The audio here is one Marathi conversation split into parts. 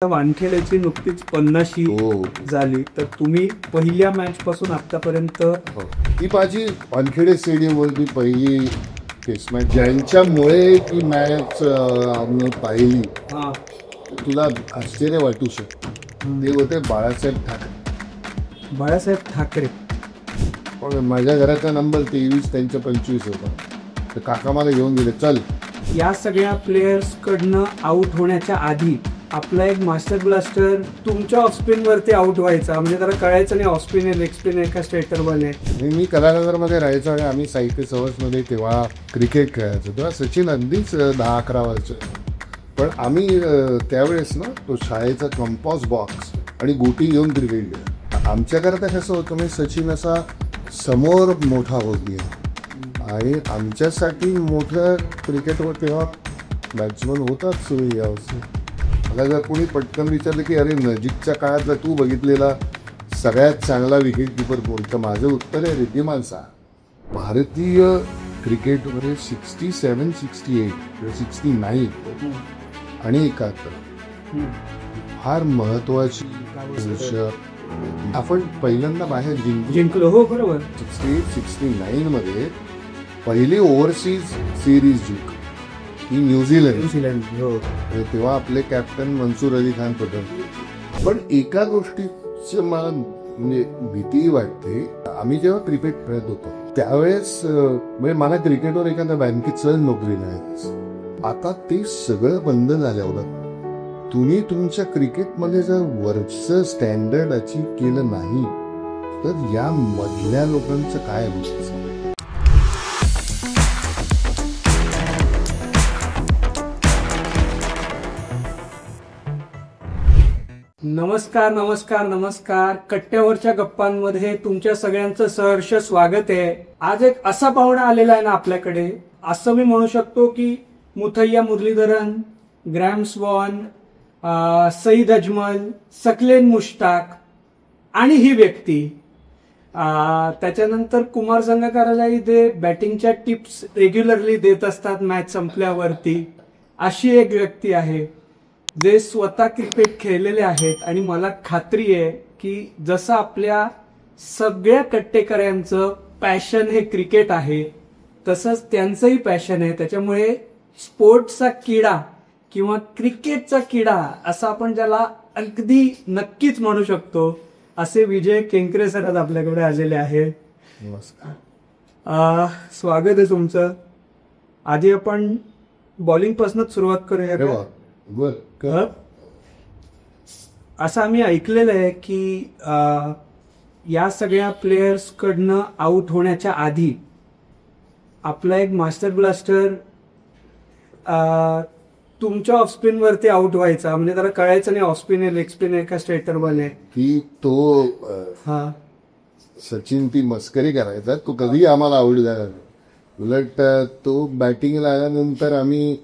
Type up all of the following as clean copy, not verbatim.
वानखेडेची नुकतीच 50शी झाली, तर तुम्ही पहिल्या मॅच पासून आतापर्यंत ही माझी वानखेडे स्टेडियम वरती पहिली टेस्ट मॅच, ज्यांच्यामुळे ती मॅच आम्ही पाहिली. तुला आश्चर्य वाटू शकतं, ते होते बाळासाहेब ठाकरे. बाळासाहेब ठाकरे पण माझ्या घराचा नंबर 23 त्यांच्या 25 होता. तर काका मला घेऊन गेले, चल. या सगळ्या प्लेयर्स कडनं आउट होण्याच्या आधी आपला एक मास्टर ब्लास्टर तुमच्या ऑफस्पिन वरती आउट व्हायचा, म्हणजे त्याला कळायचं नाही ऑफस्पिन आहे, लेग स्पिन आहे का स्ट्रेटर बॉल आहे. मी कलानगरमध्ये राहायचो आणि आम्ही साहित्य सवसमध्ये तेव्हा क्रिकेट खेळायचो. तेव्हा सचिन अगदीच 10-11 वर्ष. पण आम्ही त्यावेळेस ना तो शाळेचा कंपॉस बॉक्स आणि गोटी घेऊन क्रिकेट खेळ. आमच्याकरता कसं होतं, म्हणजे सचिन असा समोर मोठा होत गेला आणि आमच्यासाठी मोठं क्रिकेटवर तेव्हा बॅट्समन होताच यावर्षी. मला जर कोणी पटकन विचारलं की अरे नजीकच्या काळात जर तू बघितलेला सगळ्यात चांगला विकेट किपर कोण, तर माझं उत्तर आहे रिद्धिमान सा. भारतीय क्रिकेटमध्ये 67, 68, 69 आणि 71 फार महत्वाची वर्ष आपण पहिल्यांदा बाहेर जिंकलो. हो बरोबर. 68-69 मध्ये पहिली ओव्हरसीज सिरीज जिंकली ही न्यूझीलंड. तेव्हा आपले कॅप्टन मनसूर अली खान होते. पण एका गोष्टीची मला म्हणजे भीती वाटते, आम्ही जेव्हा क्रिकेट खेळत होतो त्यावेळेस म्हणजे मला क्रिकेटवर एखाद्या बँकेत सहज नोकरी नाही. आता ते सगळं बंद झाल्यावर तुम्ही तुमच्या क्रिकेटमध्ये जर वरचं स्टँडर्ड अचीव केलं नाही तर या मधल्या लोकांचं काय होतं. नमस्कार नमस्कार नमस्कार. कट्ट्यावरच्या गप्पांमध्ये तुमच्या सगळ्यांचं सहर्ष स्वागत आहे. आज एक असा पाहुणा आलेला आहे ना आपल्याकडे, असं मी म्हणू शकतो की मुथय्या मुरलीधरन, ग्रॅम स्वॉन, सईद अजमल, सकलेन मुश्ताक आणि ही व्यक्ती, त्याच्यानंतर कुमार संगकारालाही ते बॅटिंगच्या टिप्स रेग्युलरली देत असतात मॅच संपल्यावरती. अशी एक व्यक्ती आहे जे स्वतः क्रिकेट खेळलेले आहेत आणि मला खात्री आहे की जसं आपल्या सगळ्या कट्टेकऱ्यांचं पॅशन हे क्रिकेट आहे तसंच त्यांचंही पॅशन आहे. त्याच्यामुळे स्पोर्ट्सचा किडा किंवा क्रिकेटचा किडा असं आपण ज्याला अगदी नक्कीच म्हणू शकतो, असे विजय केंकरे सर आज आपल्याकडे आलेले आहेत. नमस्कार. स्वागत आहे तुमचं. आधी आपण बॉलिंग पासूनच सुरुवात करूया. असं आम्ही ऐकलेलं आहे की या सगळ्या प्लेयर्स कडनं आउट होण्याच्या आधी आपला एक मास्टर ब्लास्टर तुमच्या ऑफस्पिन वरती आउट व्हायचा, म्हणजे त्याला कळायचं नाही ऑफस्पिन आहे, लेग स्पिन आहे का स्ट्रेटर बॉल आहे. की तो सचिन ती मस्करी करायचा, तो कधी आम्हाला आउट द्यायला. उलट तो बॅटिंगला आल्यानंतर आम्ही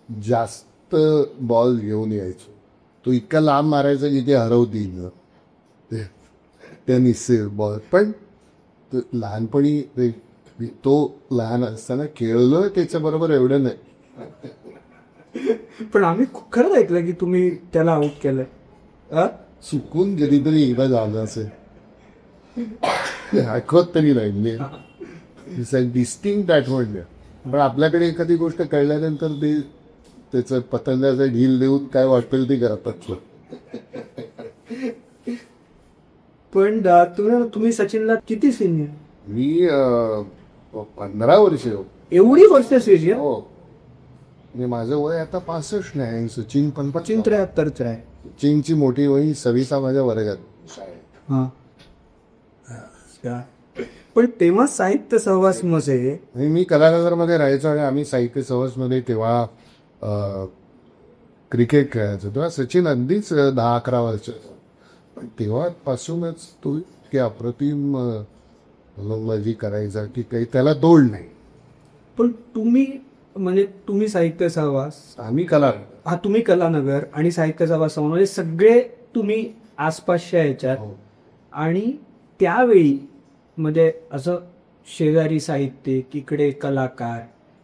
जास्त बॉल घेऊन यायचो. तो इतका लांब मारायचा की ते हरवतील त्या निश्चित बॉल. पण लहानपणी तो लहान असताना खेळलो त्याच्याबरोबर एवढं नाही. पण आम्ही खरंच ऐकलं की तुम्ही त्याला आउट केलंय. चुकून कधीतरी एकदा झालं असेल, आठवत तरी नाही, डिस्टिंक्ट आठवण द्या. पण आपल्याकडे एखादी गोष्ट कळल्यानंतर ते त्याचं पतंगाचा ढील देऊन काय वाटेल ते करतात. पण तुम्ही सचिनला किती सिनियर? मी 15 वर्ष. एवढी वर्ष सिनियर? हो. म्हणजे माझं वय आता 65 नाही, सचिन 73 आहे. सचिनची मोठी वही सविता माझ्या वर्गात शाळेत. पण तेव्हा साहित्य सहवास मध्ये मी कलानगरमध्ये राहायचो आणि आम्ही साहित्य सहवासमध्ये तेव्हा क्रिकेट खेळायचो. तेव्हा सचिन अगदीच 10-11 वर्ष. पण तेव्हापासूनच तो इतकी अप्रतिम गोलंदाजी करायचा की काही त्याला तोड नाही. पण तुम्ही साहित्य सहवास, आम्ही तुम्ही कलानगर आणि साहित्य सहवास म्हणजे सगळे तुम्ही आसपासच्या याच्यात. आणि त्यावेळी म्हणजे असं शेजारी साहित्यिक, इकडे कलाकार,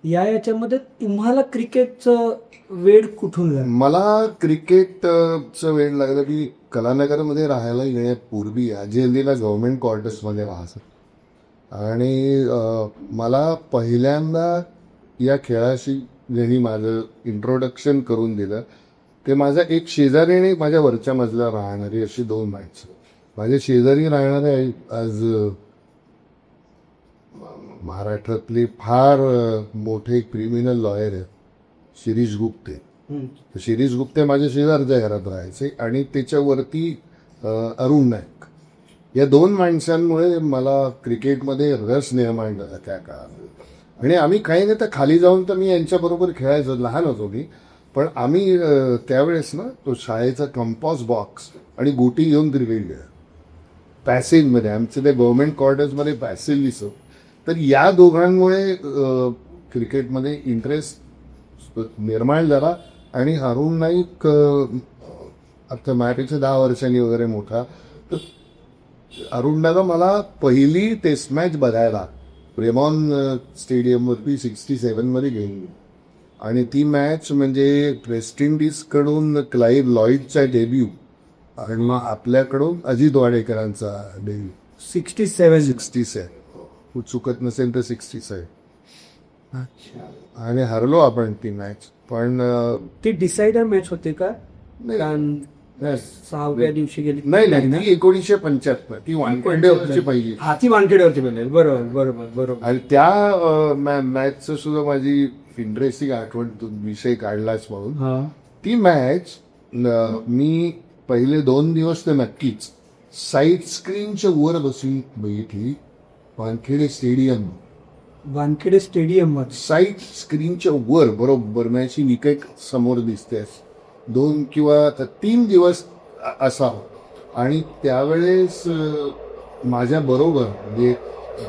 याच्यामध्ये तुम्हाला क्रिकेटचं वेड कुठून लागलं? मला क्रिकेटचं वेळ लागलं की कलानगरमध्ये राहायला येण्यापूर्वी आजीअल्लीला गव्हर्नमेंट क्वार्टर्समध्ये राहायचं आणि मला पहिल्यांदा या खेळाशी ज्यांनी माझं इंट्रोडक्शन करून दिलं ते माझा एक शेजारी आणि माझ्या वरच्या मजल्यावर राहणारी अशी दोन माणसं. माझे शेजारी राहणारे आज महाराष्ट्रातले फार मोठे क्रिमिनल लॉयर आहेत, शिरीष गुप्ते. तर शिरीष गुप्ते माझ्या शेजारच्या घरात राहायचे आणि त्याच्यावरती अरुण नाईक. या दोन माणसांमुळे मला क्रिकेटमध्ये रस निर्माण झाला त्या काळात. आणि आम्ही काही नाही तर खाली जाऊन तर मी यांच्याबरोबर खेळायचो, लहान होतो मी. पण आम्ही त्यावेळेस ना तो शाळेचा कंपॉस बॉक्स आणि गोटी घेऊन क्रिकेट खेळ पॅसेजमध्ये, आमचे ते गव्हर्नमेंट क्वार्टर्समध्ये पॅसेज दिसत. तर या दोघांमुळे क्रिकेटमध्ये इंटरेस्ट निर्माण झाला. आणि अरुण नाईक आता माझ्यापेक्षा 10 वर्षांनी वगैरे मोठा. तर अरुणला मला पहिली टेस्ट मॅच बघायला रेमॉन स्टेडियमवरती 67मध्ये गेली आणि ती मॅच म्हणजे वेस्ट इंडिजकडून क्लाइव्ह लॉईडचा डेब्यू आणि मग आपल्याकडून अजित वाडेकरांचा डेब्यू. 67 चुकत नसेल तर 67. आणि हरलो आपण ती मॅच. पण ती डिसाइडर मॅच होती का? नाही. कारण 6व्या दिवशी गेली नाही ती 1975 ती वानखेडेवरची पहिली. हा, ती वानखेडेवरची बनेल. बरोबर बरोबर बरोबर. आणि त्या मॅचचं सुद्धा माझी इंटरेस्टिंग आठवण विषय काढलाच म्हणून. ती मॅच मी पहिले 2 दिवस तर नक्कीच साईड स्क्रीनच्या वर बसून बघितली. वानखेडे स्टेडियम साईड स्क्रीनच्या वर बरोबर मॅच निकट समोर दिसते. 2 किंवा 3 दिवस असा. आणि त्यावेळेस माझ्या बरोबर म्हणजे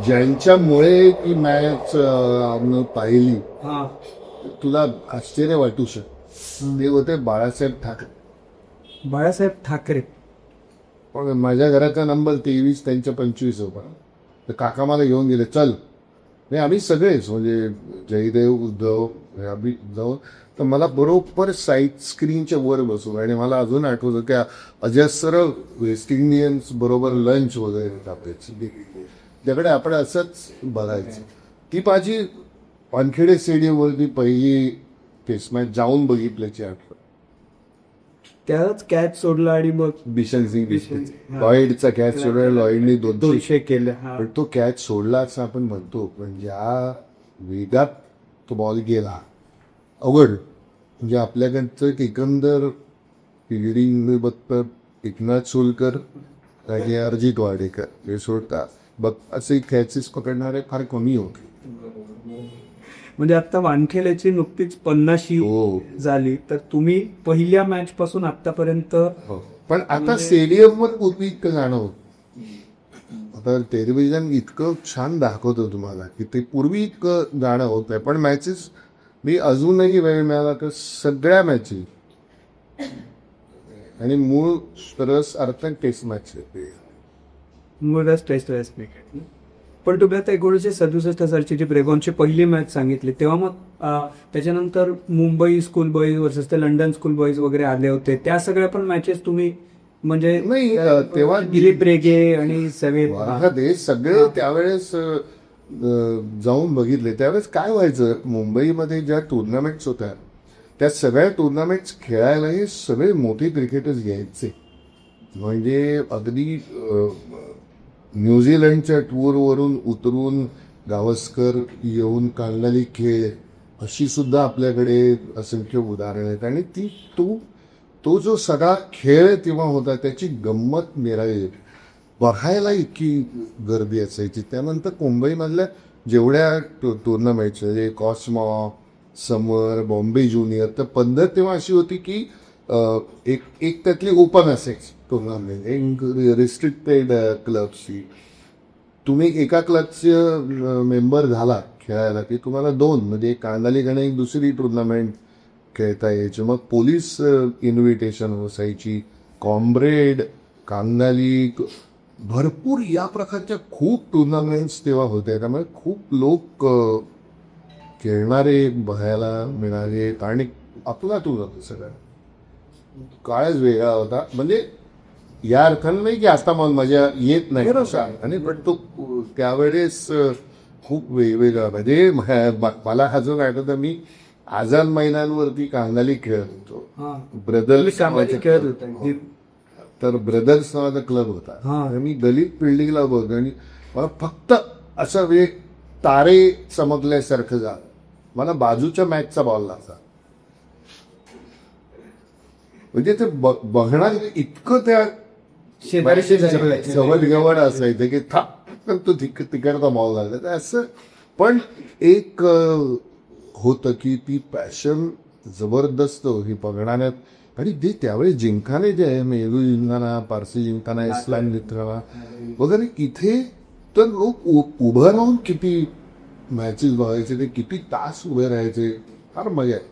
ज्यांच्यामुळे ती मॅच पाहिली तुला आश्चर्य वाटू शकत, ते होते बाळासाहेब ठाकरे. पण माझ्या घराचा नंबर 23 त्यांच्या 25 होता. तर काका मला घेऊन गेले, चल. नाही आम्ही सगळेच म्हणजे जयदेव उद्धव आम्ही जाऊन. तर मला बरोबर साईड स्क्रीनच्या वर बसू. आणि मला अजून आठवतं की अजस्र वेस्ट इंडियन्स बरोबर लंच वगैरे त्याकडे आपण असंच बघायचं. ती माझी वानखेडे स्टेडियमवरती पहिली टेस्ट मॅच जाऊन बघितल्याची आठवण. त्याच कॅच सोडला आणि मग बिशन सिंग लॉईडचा कॅच सोडला. लॉईडने 200 केले. पण तो कॅच सोडला असं आपण म्हणतो, पण ज्या वेगात तो बॉल गेला अवघड. म्हणजे आपल्याकडचं एकंदर फिल्डिंग बघतात एकनाथ सोलकर आणि अजित वाडेकर हे सोडतात बघ, असे कॅचेस पकडणारे फार कमी होते. म्हणजे आता वानखेड्याची नुकतीच 50वी झाली. तर तुम्ही पहिल्या मॅच पासून आतापर्यंत. पण आता स्टेडियमवर पूर्वी इतकं जाणं होत. आता टेलिव्हिजन इतकं छान दाखवतं तुम्हाला की ते पूर्वी इतकं जाणं होत नाही. पण मॅचेस मी अजूनही वेळ मिळाला तर सगळ्या मॅचेस आणि मूळ रस अर्थात टेस्ट मॅच टेस्ट क्रिकेट. पण तुम्ही आता 1967 सालची जी ब्रेबॉनची पहिली मॅच सांगितली तेव्हा मग त्याच्यानंतर मुंबई स्कूल बॉईज वर्सेस ते लंडन स्कूल बॉईज वगैरे आले होते. त्या सगळ्या पण मॅचेस तुम्ही म्हणजे नाही तेव्हा दिलीप रेगे आणि सगळे त्यावेळेस जाऊन बघितले. त्यावेळेस काय व्हायचं, मुंबईमध्ये ज्या टुर्नामेंट्स होत्या त्या सगळ्या टुर्नामेंट्स खेळायला हे सगळे मोठे क्रिकेटर्स घ्यायचे. म्हणजे अगदी न्यूझीलंडच्या टूरवरून उतरून गावस्कर येऊन काढणारी खेळ अशी सुद्धा आपल्याकडे असंख्य उदाहरणं आहेत. आणि तो जो सगळा खेळ तेव्हा होता त्याची गंमत निराळी, बघायला इतकी गर्दी असायची. त्यानंतर मुंबईमधल्या जेवढ्या टुर्नामेंट्स म्हणजे कॉस्मॉ, समर, बॉम्बे ज्युनियर, तर पद्धत तेव्हा अशी होती की एक त्यातली ओपन असायची टुर्नामेंट, एक रिस्ट्रिक्टेड क्लबची. तुम्ही एका क्लबचे मेंबर झाला खेळायला की तुम्हाला 2 म्हणजे कांदालीकडे एक दुसरी टुर्नामेंट खेळता यायची. मग पोलीस इन्व्हिटेशन असायची, कॉम्रेड, कांदाली, भरपूर या प्रकारच्या खूप टुर्नामेंट्स तेव्हा होत्या. त्यामुळे खूप लोक खेळणारे बघायला मिळाले आणि अफलातून होतं सगळं. काळच वेगळा होता. म्हणजे या अर्थानं नाही की आता मग मजा येत नाही आणि पण तो त्यावेळेस खूप वेगवेगळा. म्हणजे मला हा जो आठवतं, मी आझाद मैदानवरती कांगाली खेळत होतो. ब्रदर्स खेळत होता. तर ब्रदर्स नावाचा क्लब होता. मी दलित बिल्डिंगला होतो आणि मला फक्त असं एक तारे चमकल्यासारखं झालं. मला बाजूच्या मॅचचा बॉल लागला. म्हणजे ते बघणार इतकं त्या जवळ असायचं की तो तिकडचा बॉल लागला. तर असं पण एक होतं की ती पॅशन जबरदस्त होती बघणाऱ्यात. आणि ते त्यावेळेस जिंकाने जे आहे, मेरू जिंकाना, पारसी जिंकाना, इस्लाम जिंकाना वगैरे, इथे तर लोक उभं राहून किती मॅचेस बघायचे, ते किती तास उभे राहायचे. फार मजा आहे.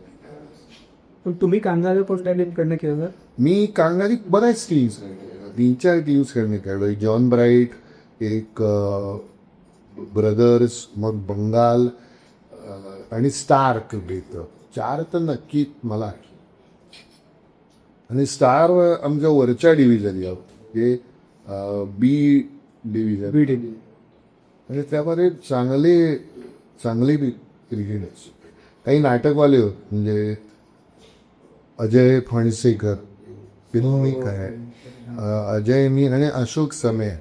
पण तुम्ही कांगाल कडनं खेळलं? मी कांगाली बऱ्याच टीम्स 3-4 टीम्स खेळलो. जॉन ब्राईट, एक ब्रदर्स, मग बंगाल आणि स्टार्क भेटतं. 4 तर नक्की मला. आणि स्टार आमच्या वरच्या डिव्हिजन जे बी डिव्हिजन. म्हणजे त्यामध्ये चांगले क्रिकेटर्स. काही नाटकवाले होते, म्हणजे अजय फणसेकर, काय अजय मी आणि अशोक समय.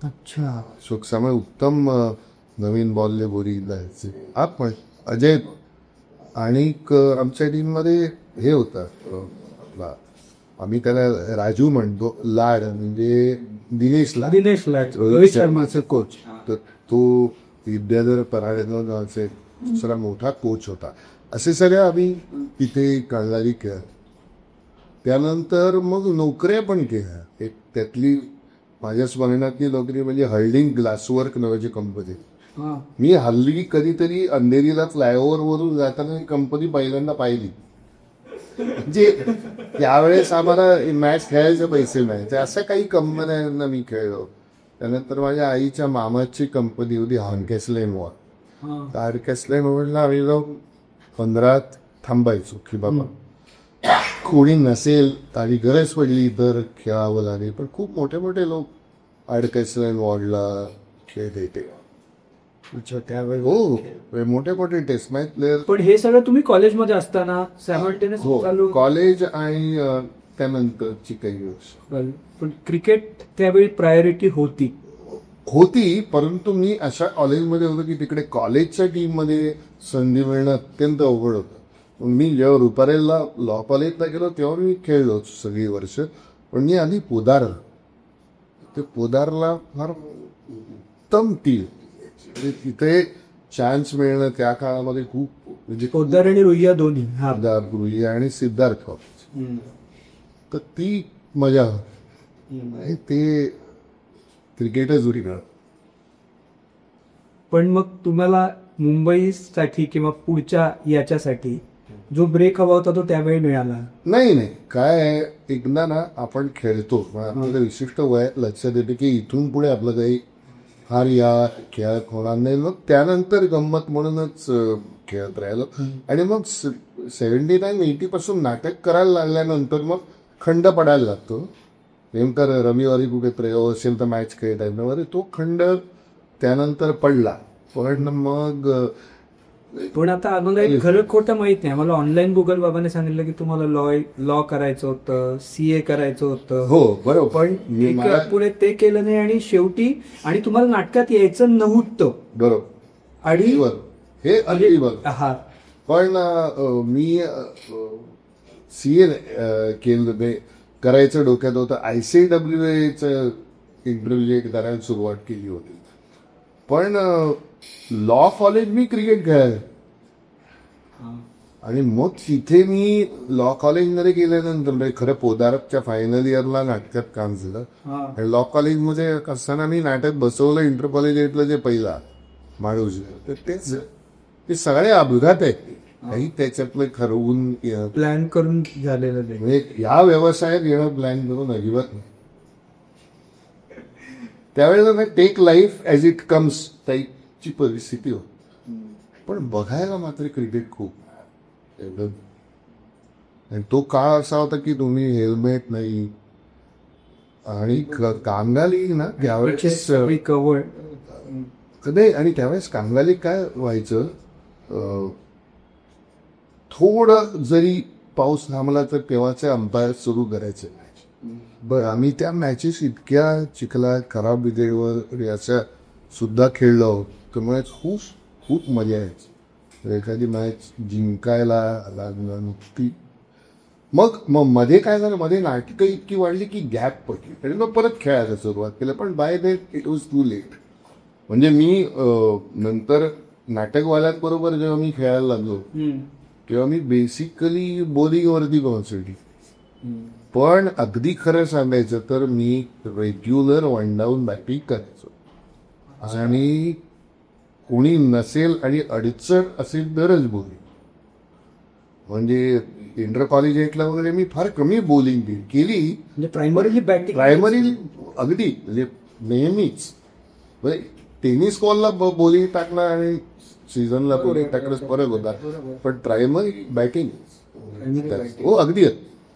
अच्छा. अशोक समय उत्तम नवीन बॉलले बोरी जायचे. आपण अजय आणि आमच्या टीममध्ये हे होता, आम्ही त्याला राजू म्हणतो, लाड, म्हणजे दिनेश लाड, रोहित शर्माचा कोच. तर तो विद्याधर पराडे नावाचे दुसरा मोठा कोच होता. असे सगळे आम्ही तिथे कांगाली खेळ. त्यानंतर मग नोकऱ्या पण केल्या. एक त्यातली माझ्या स्मरणातली नोकरी म्हणजे हर्डिंग ग्लासवर्क नावाची कंपनी. मी हल्ली कधीतरी अंधेरीला फ्लायओव्हर वरून जाताना कंपनी पहिल्यांदा पाहिली. म्हणजे त्यावेळेस आम्हाला मॅच खेळायचे पैसे मिळायचे. असं काही कंपन्यांना मी खेळलो. त्यानंतर माझ्या आईच्या मामाची कंपनी होती हार्केस्लेमवर. हार्केस्लेमवरला आम्ही जाऊन 15 थांबायचो की बाबा कोणी नसेल आणि गरज पडली तर खेळावं लागेल. पण खूप मोठे मोठे लोक हार्केस्लेम वॉर्डला खेळत येते. अच्छा, त्यावेळी हो मोठे मोठे टेस्ट मॅच प्लेयर. पण हे सगळं तुम्ही कॉलेजमध्ये असताना हो, कॉलेज आणि त्यानंतरची काही वर्ष. पण क्रिकेट त्यावेळी प्रायोरिटी होती, परंतु मी अशा कॉलेजमध्ये होतो की तिकडे कॉलेजच्या टीममध्ये संधी मिळणं अत्यंत अवघड होतं. मी जेव्हा रुपारेलला लॉ कॉलेजला गेलो तेव्हा मी खेळलो सगळी वर्ष. पण मी आधी पोदारला फार उत्तम टीम. तिथे चान्स मिळणं त्या काळामध्ये खूप, म्हणजे पोदार आणि रुईया दोन्ही. रुईया आणि सिद्धार्थ कॉलेज. तर ती मजा होती. ते क्रिकेटच उडी मिळत. पण मग तुम्हाला मुंबईसाठी किंवा पुढच्या याच्यासाठी जो ब्रेक हवा होता तो त्यावेळी मिळाला नाही. काय आहे, एकदा ना आपण खेळतो, आपल्याला विशिष्ट वयात लक्षात येते की इथून पुढे आपलं काही फार या खेळात होणार नाही. मग त्यानंतर गंमत म्हणूनच खेळत राहिलो. आणि मग 79-80 पासून नाटक करायला लागल्यानंतर मग खंड पडायला लागतो. नेमका रविवारी कुठे प्रयोग असेल तर मॅच खेळत वगैरे, तो खंड त्यानंतर पडला. पण मग पण आता आम्हाला एक खरं खोटं माहित नाही. मला ऑनलाईन गुगल बाबाने सांगितलं की तुम्हाला लॉ करायचं होतं, CA करायचं होतं. हो बरोबर. पण पुढे ते केलं नाही आणि शेवटी आणि तुम्हाला नाटकात यायचं नव्हतं. बरोबर. आणि हे अगदी बरोबर. हा, पण मी CA केलं करायचं डोक्यात होतं. ICWAचं इंटरव्ह्यू करायला सुरुवात केली होती. पण लॉ कॉलेज मी क्रिकेट खेळायला. आणि मग तिथे मी लॉ कॉलेजमध्ये गेल्यानंतर, म्हणजे खरं पोदारच्या फायनल इयरला नाटकात काम झालं. आणि लॉ कॉलेजमध्ये असताना मी नाटक बसवलं इंटर कॉलेज जे पहिला माळूज. तर ते सगळे अपघात आहेत. काही त्याच्यातलं ठरवून प्लॅन करून झालेलं नाही. म्हणजे या व्यवसायात येणं प्लॅन करून अजिबात नाही. त्यावेळेला take life as it comes टाईपची परिस्थिती होती. पण बघायला मात्र क्रिकेट खूप एकदम. आणि तो काळ असा होता की तुम्ही हेल्मेट नाही आणि कांगाली ना त्यावेळेस सगळी कवळ. नाही, आणि त्यावेळेस कांगाली काय व्हायचं, थोडं जरी पाऊस थांबला तर तेव्हाचे अंपायर सुरू करायचे. बरं, आम्ही त्या मॅचेस इतक्या चिखलात खराब विजेवर याच्या सुद्धा खेळलो, त्यामुळे खूप खूप मजा यायची. तर एखादी मॅच जिंकायला लागलं ती मग मग मध्ये काय झालं, मध्ये नाटकं इतकी वाढली की गॅप पडली आणि मग परत खेळायला सुरुवात केलं. पण बाय देट इट वॉज टू लेट. म्हणजे मी नंतर नाटकवाल्यांबरोबर जेव्हा मी खेळायला लागलो तेव्हा मी बेसिकली बॉलिंगवरती कॉन्सन्ट्रेट. पण अगदी खरं सांगायचं तर मी रेग्युलर वन डाऊन बॅटिंग करायचो. आणि कोणी नसेल आणि अडचण असेल तरच बॉलिंग. म्हणजे इंटर कॉलेज वगैरे मी फार कमी बॉलिंग केली. म्हणजे प्रायमरीली बॅटिंग. प्रायमरी अगदी म्हणजे नेहमीच म्हणजे टेनिस बॉलला बॉलिंग टाकणं आणि सीझनला बॉलिंग टाकणं फरक होता. पण प्रायमरी बॅटिंग हो अगदी.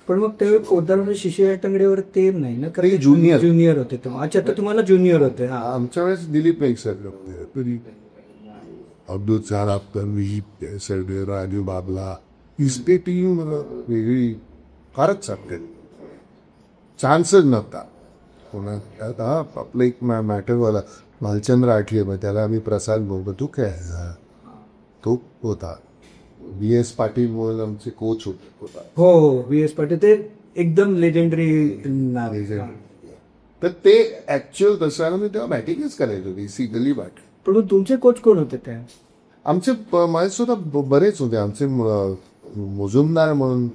पण मग ते पोदार शिशिर टंगडेवर ते नाही ना, ते ज्युनियर होते तेव्हा. अच्छा, तर तुम्हाला ज्युनियर होते. आमच्या वेळेस दिलीप नाईक सर होते, तरी अब्दुल चार अख्तर, सर्वे राजू बाबला, इसते टीम वेगळी फारच चांगली. चान्सच नव्हता कोणा. आता आपलं एक मॅटरवाला भालचंद्र आठले, मग त्याला आम्ही प्रसाद बोलतो, तो खेळायचा. तो होता. V.S. पाटील म्हणून आमचे कोच होता. हो, V.S. पाटील ते एकदम लेजेंडरी. तर ते ऍक्च्युअल तसं मी तेव्हा बॅटिंगच करायचो बेसिकली बॅटिंग. पण तुमचे कोच कोण होते त्या? आमचे माझे सुद्धा बरेच होते. आमचे मुजुमदार म्हणून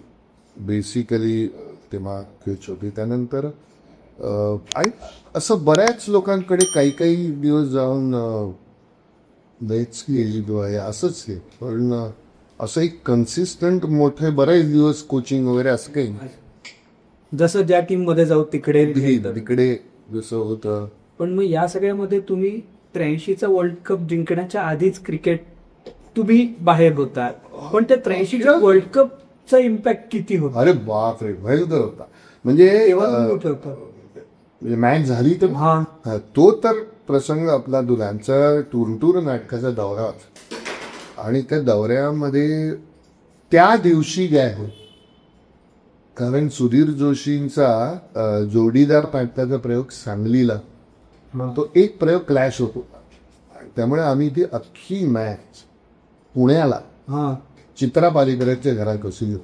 बेसिकली तेव्हा कोच होते. त्यानंतर आणि असं बऱ्याच लोकांकडे काही काही दिवस जाऊन लयच केली असंच हे. पण असं एक कन्सिस्टंट मोठे बरेच दिवस कोचिंग वगैरे असं काही नाही. जसं ज्या टीम मध्ये जाऊ तिकडे तिकडे जसं होतं. पण मग या सगळ्यामध्ये तुम्ही 83चा वर्ल्ड कप जिंकण्याच्या आधीच क्रिकेट तुम्ही बाहेर होता. पण त्या 83च्या वर्ल्ड कपचा इम्पॅक्ट किती होता? अरे बापरे, भयंकर होता. म्हणजे मॅच झाली तर तो तर प्रसंग आपला दुलांचा टूर नाटकाचा दौरा होता. आणि त्या दौऱ्यामध्ये त्या दिवशी काय होत, कारण सुधीर जोशींचा जोडीदार पाटलाचा प्रयोग सांगलीला, तो एक प्रयोग क्लॅश होतो. त्यामुळे आम्ही ती अख्खी मॅच पुण्याला चित्रा पालेकरच्या घरात बसली.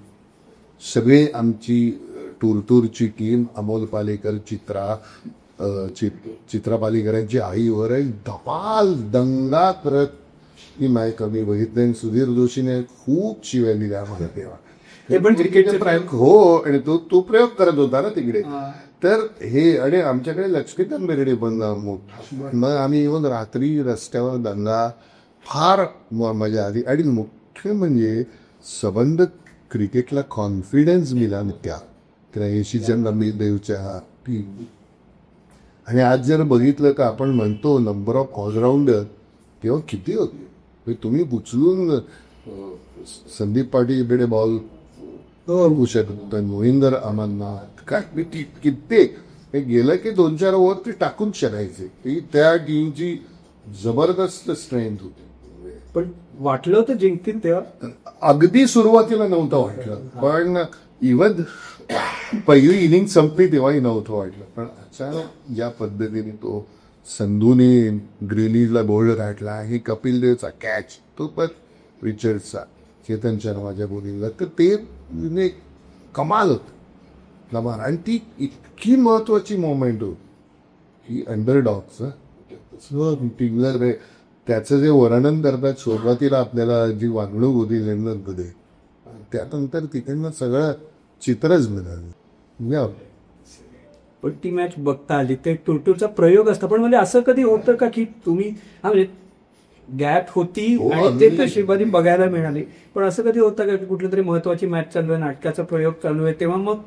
सगळे आमची टूरची टीम, अमोल पालेकर, चित्रा पालेकरांची आई वगैरे धमाल दंगा करत ही मॅच कमी बघितली. आणि सुधीर जोशीने खूप शिव्या दिल्या आम्हाला तेव्हा. ते पण क्रिकेटचे प्रयोग. हो, आणि तो प्रयोग करत होता ना तिकडे. तर हे आणि आमच्याकडे लक्ष्मीकांत बेर्डे पण मोठा. मग आम्ही येऊन रात्री रस्त्यावर दंगा, फार मजा आली. आणि मुख्य म्हणजे संबंध क्रिकेटला कॉन्फिडन्स मिळाला त्या 83च्या गंभीर देवच्या टीम. आणि आज जर बघितलं तर आपण म्हणतो नंबर ऑफ ऑलराऊंडर तेव्हा किती होते. तुम्ही उचलून संदीप पाटील इकडे बॉल होऊ शकत, मोहिंदर अमरनाथ काय कित्येक हे गेलं की 2-4 ओव्हर ते टाकून शकायचे. ती त्या टीमची जबरदस्त स्ट्रेंथ होती. पण वाटलं होतं जिंकतील तेव्हा? अगदी सुरुवातीला नव्हतं वाटलं, पण इव्हन पहिली इनिंग संपली तेव्हाही नव्हतं वाटलं. पण अचानक ज्या पद्धतीने तो संधूने ग्रेनीजला बोल्ड काढला, हे कपिल देवचा कॅच, तो पण रिचर्डचा, चेतन शर्माच्या बॉलिंगला, तर ते कमाल होत कमाल. आणि ती इतकी महत्वाची मोमेंट होती ही अंडरडॉगचं. त्याचं जे वर्णन करतात सुरुवातीला आपल्याला जी वागणूक होती लंडनमध्ये, त्यानंतर तिकडनं सगळं चित्रच मिळालं. पण ती मॅच बघता आली, ते टूरचा प्रयोग असता. पण म्हणजे असं कधी होतं का की तुम्ही म्हणजे गॅप होती आणि ते नशिबाने बघायला मिळाली, पण असं कधी होतं का की कुठली तरी महत्वाची मॅच चालू आहे, नाटकाचा प्रयोग चालू आहे, तेव्हा मग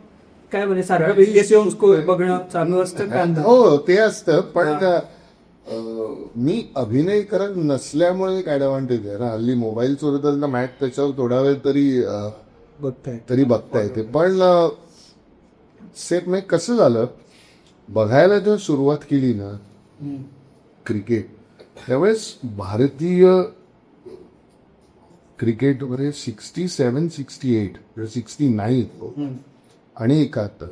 काय म्हणजे सारखं बघणं चालू असतं का? हो, ते असतं. पण मी अभिनय करत नसल्यामुळे काय ॲडव्हान्टेज आहे ना, हल्ली मोबाईल चोरत ना मॅच त्याच्यावर थोडा वेळ तरी बघता येते. पण सेट म्हणजे कसं झालं, बघायला जेव्हा सुरुवात केली ना क्रिकेट, त्यावेळेस भारतीय क्रिकेटमध्ये 67, 68, 69 आणि 71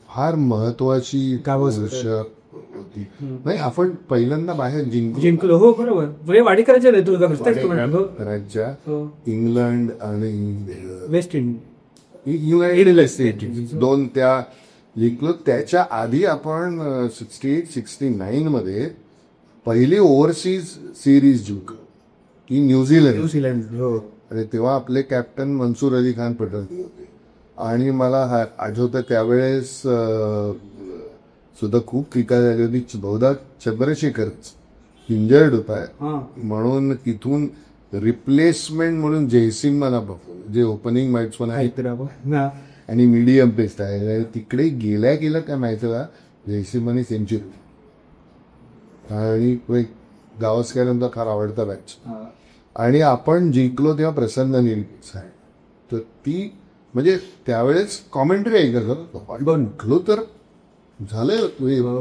फार महत्वाची वर्ष होती. नाही, आपण पहिल्यांदा बाहेर जिंकलो. हो बरोबर. म्हणजे वाडीकरांच्या नेतृत्वाखाली राज्या इंग्लंड आणि वेस्ट इंडिज दोन त्या जिंकलो. त्याच्या आधी आपण 68, 69 मध्ये पहिली ओव्हरसीज सिरीज जिंकलो की न्यूझीलंड. आणि तेव्हा आपले कॅप्टन मनसूर अली खान पटेल होते. आणि मला आठवतं त्यावेळेस सुद्धा खूप टीका झाली होती. बहुधा चंद्रशेखर इंजर्ड होता, म्हणून तिथून रिप्लेसमेंट म्हणून जयसिंग मला जे ओपनिंग बॅट्समन आहे आणि मीडियम बेस्ट आहे, तिकडे गेल्या त्या मॅचला जयसिंग सेंचुरी. आणि गावस्करांचा फार आवडता मॅच. आणि आपण जिंकलो तेव्हा प्रसन्न निरीक्षण आहे. तर ती म्हणजे त्यावेळेस कॉमेंट्री ऐकत जिंकलो तर झालं,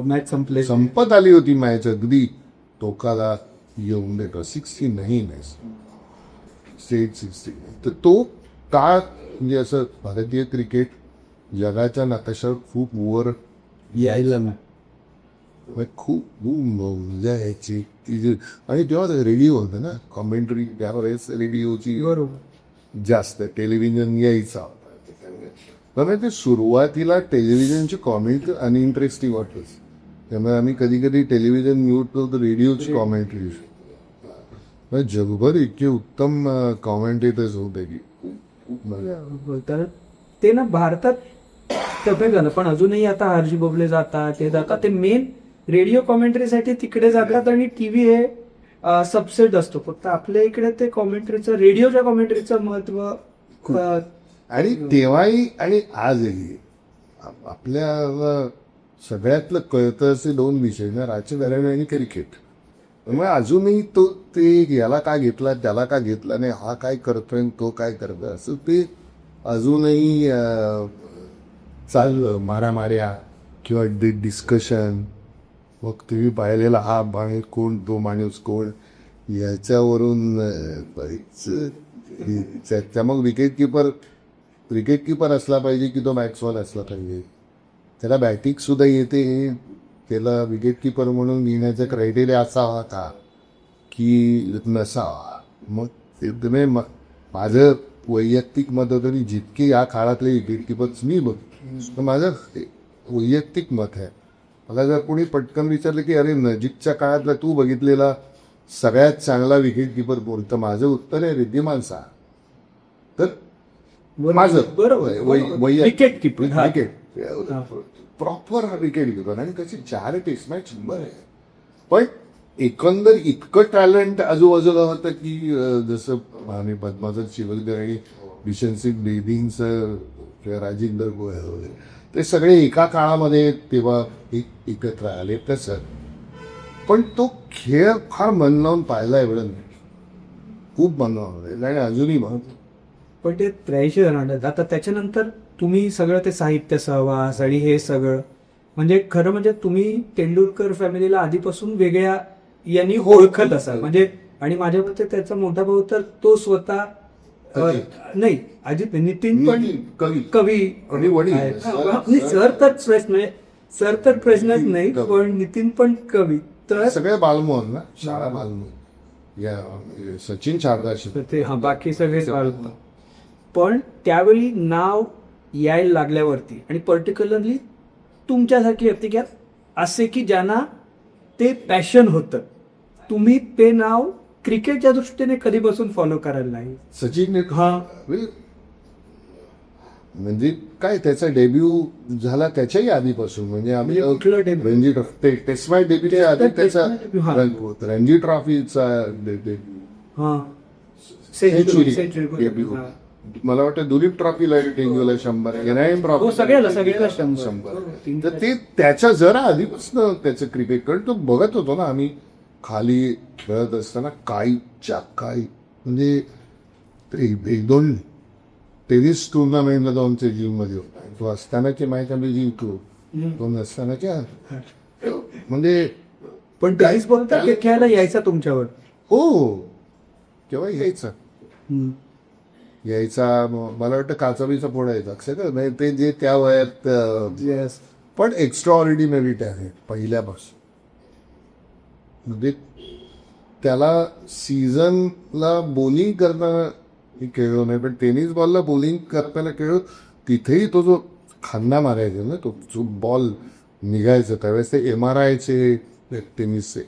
मॅच संपत आली होती मॅच, अगदी टोकाला येऊन देतो. 69 स्टेट 69. तर तो काळ म्हणजे असं भारतीय क्रिकेट जगाच्या नकाशावर खूप वर यायला खूप मजा यायची. आणि तेव्हा रेडिओ होतं ना कॉमेंट्री, त्यावेळेस रेडिओची जास्त, टेलिव्हिजन यायचा. पण ते सुरुवातीला टेलिव्हिजनची कॉमेंट्री अनइंटरेस्टिंग वाटत, त्यामुळे आम्ही कधी कधी टेलिव्हिजन म्यूट करतो, रेडिओची कॉमेंट्री. जगभर इतके उत्तम कॉमेंटेटर्स होते की तर ते ना भारतात तपे झालं. पण अजूनही आता आरजी बोबले जातात, ते मेन रेडिओ कॉमेंट्रीसाठी तिकडे जातात आणि टीव्ही हे सबसेट असतो. फक्त आपल्या इकडे ते कॉमेंट्रीचं, रेडिओच्या कॉमेंट्रीचं महत्व. आणि तेव्हाही आणि आजही आपल्याला सगळ्यातलं कळतं असे दोन विषय ना, राजकारण आणि क्रिकेट. त्यामुळे अजूनही ते याला का घेतला, त्याला का घेतला नाही, हा काय करतोय तो काय करतोय, असं ते अजूनही चाललं. मारामाऱ्या किंवा डिस्कशन. मग तुम्ही पाहिलेला हा माणूस कोण, तो माणूस कोण, याच्यावरून त्या मग क्रिकेट किपर असला पाहिजे की तो बॅट्समन असला पाहिजे. त्याला बॅटिंग सुद्धा येते, त्याला विकेट किपर म्हणून घेण्याचा क्रायटेरिया असावा का की नसावा. मग ते माझं वैयक्तिक मत होतं की जितके या काळातले विकेट किपर्स मी बघ, माझं वैयक्तिक मत आहे. मला जर कोणी पटकन विचारलं की अरे नजीकच्या काळातला तू बघितलेला सगळ्यात चांगला विकेट किपर कोण, तर माझं उत्तर आहे रिद्धिमान साहा. तर माझं बरोबर wicket keeper, proper wicket keeper. आणि त्याची 4 टेस्ट मॅच आहे. पण एकंदर इतकं टॅलेंट आजूबाजूला होतं की जसं आम्ही पद्माचं शिवलकर आणि बिशन सिंग बेदींचं किंवा राजेंद्र गोयल, ते सगळे एका काळामध्ये तेव्हा एकत्र आले तसं. पण तो खेळ फार मन लावून पाहिला एवढं नाही, खूप मन लावून आणि अजूनही महत्व. पण ते 83 रन. आता त्याच्यानंतर तुम्ही सगळं ते साहित्य सहवास आणि हे सगळं, म्हणजे खरं म्हणजे तुम्ही तेंडुलकर फॅमिलीला आधीपासून वेगळ्या यांनी ओळखत असाल. म्हणजे आणि माझ्या मते त्याचा मोठा भाऊ तर तो स्वतः नाही, अजित नितीन पण कवी. सर तर प्रश्नच नाही, पण नितीन पण कवी. तर सगळे बालमोहन ना, शाळा बालमोहन, या सचिन शारदा ते बाकी सगळे. पण त्यावेळी नाव यायला लागल्यावरती आणि पर्टिक्युलरली तुमच्यासारखी व्यक्ती असे की ज्यांना ते पॅशन होतं, तुम्ही ते नाव क्रिकेटच्या दृष्टीने कधीपासून फॉलो करायला नाही. सचिन म्हणजे काय, त्याचा डेब्यू झाला त्याच्याही आधीपासून. म्हणजे आम्ही Ranji trophy test match debut आधी त्याचा रणजी ट्रॉफीचा डेब्यू, सेंचुरी डेब्यू. मला वाटतं दुलीप ट्रॉफीला डेंग्यूला 100, NIM हो, सगळ्याला 100. 100. तर ते त्याच्या जरा आधीपासून त्याचं क्रिकेट, कारण तो बघत होतो ना आम्ही खाली खेळत असताना काहीच्या काही, म्हणजे ते 1-2 टेनिस टुर्नामेंटला जाऊन ते जिममध्ये होता. तो असतानाची मॅच आम्ही जिंकलो, तो नसतानाच्या, म्हणजे पण टेनिस बॉल तर खेळायला यायचा तुमच्यावर. हो केव्हा यायचा मला वाटतं काचावीचा फोड यायचा अक्षर नाही ते जे त्या वयात पण एक्स्ट्रा ऑर्डिनरी आहे पहिल्यापासून. म्हणजे त्याला सीझनला बॉलिंग करताना खेळलो नाही, पण टेनिस बॉलला बॉलिंग करताना खेळलो. तिथेही तो जो खांदा मारायचा ना, तो जो बॉल निघायचा त्यावेळेस ते MRIचे टेनिसचे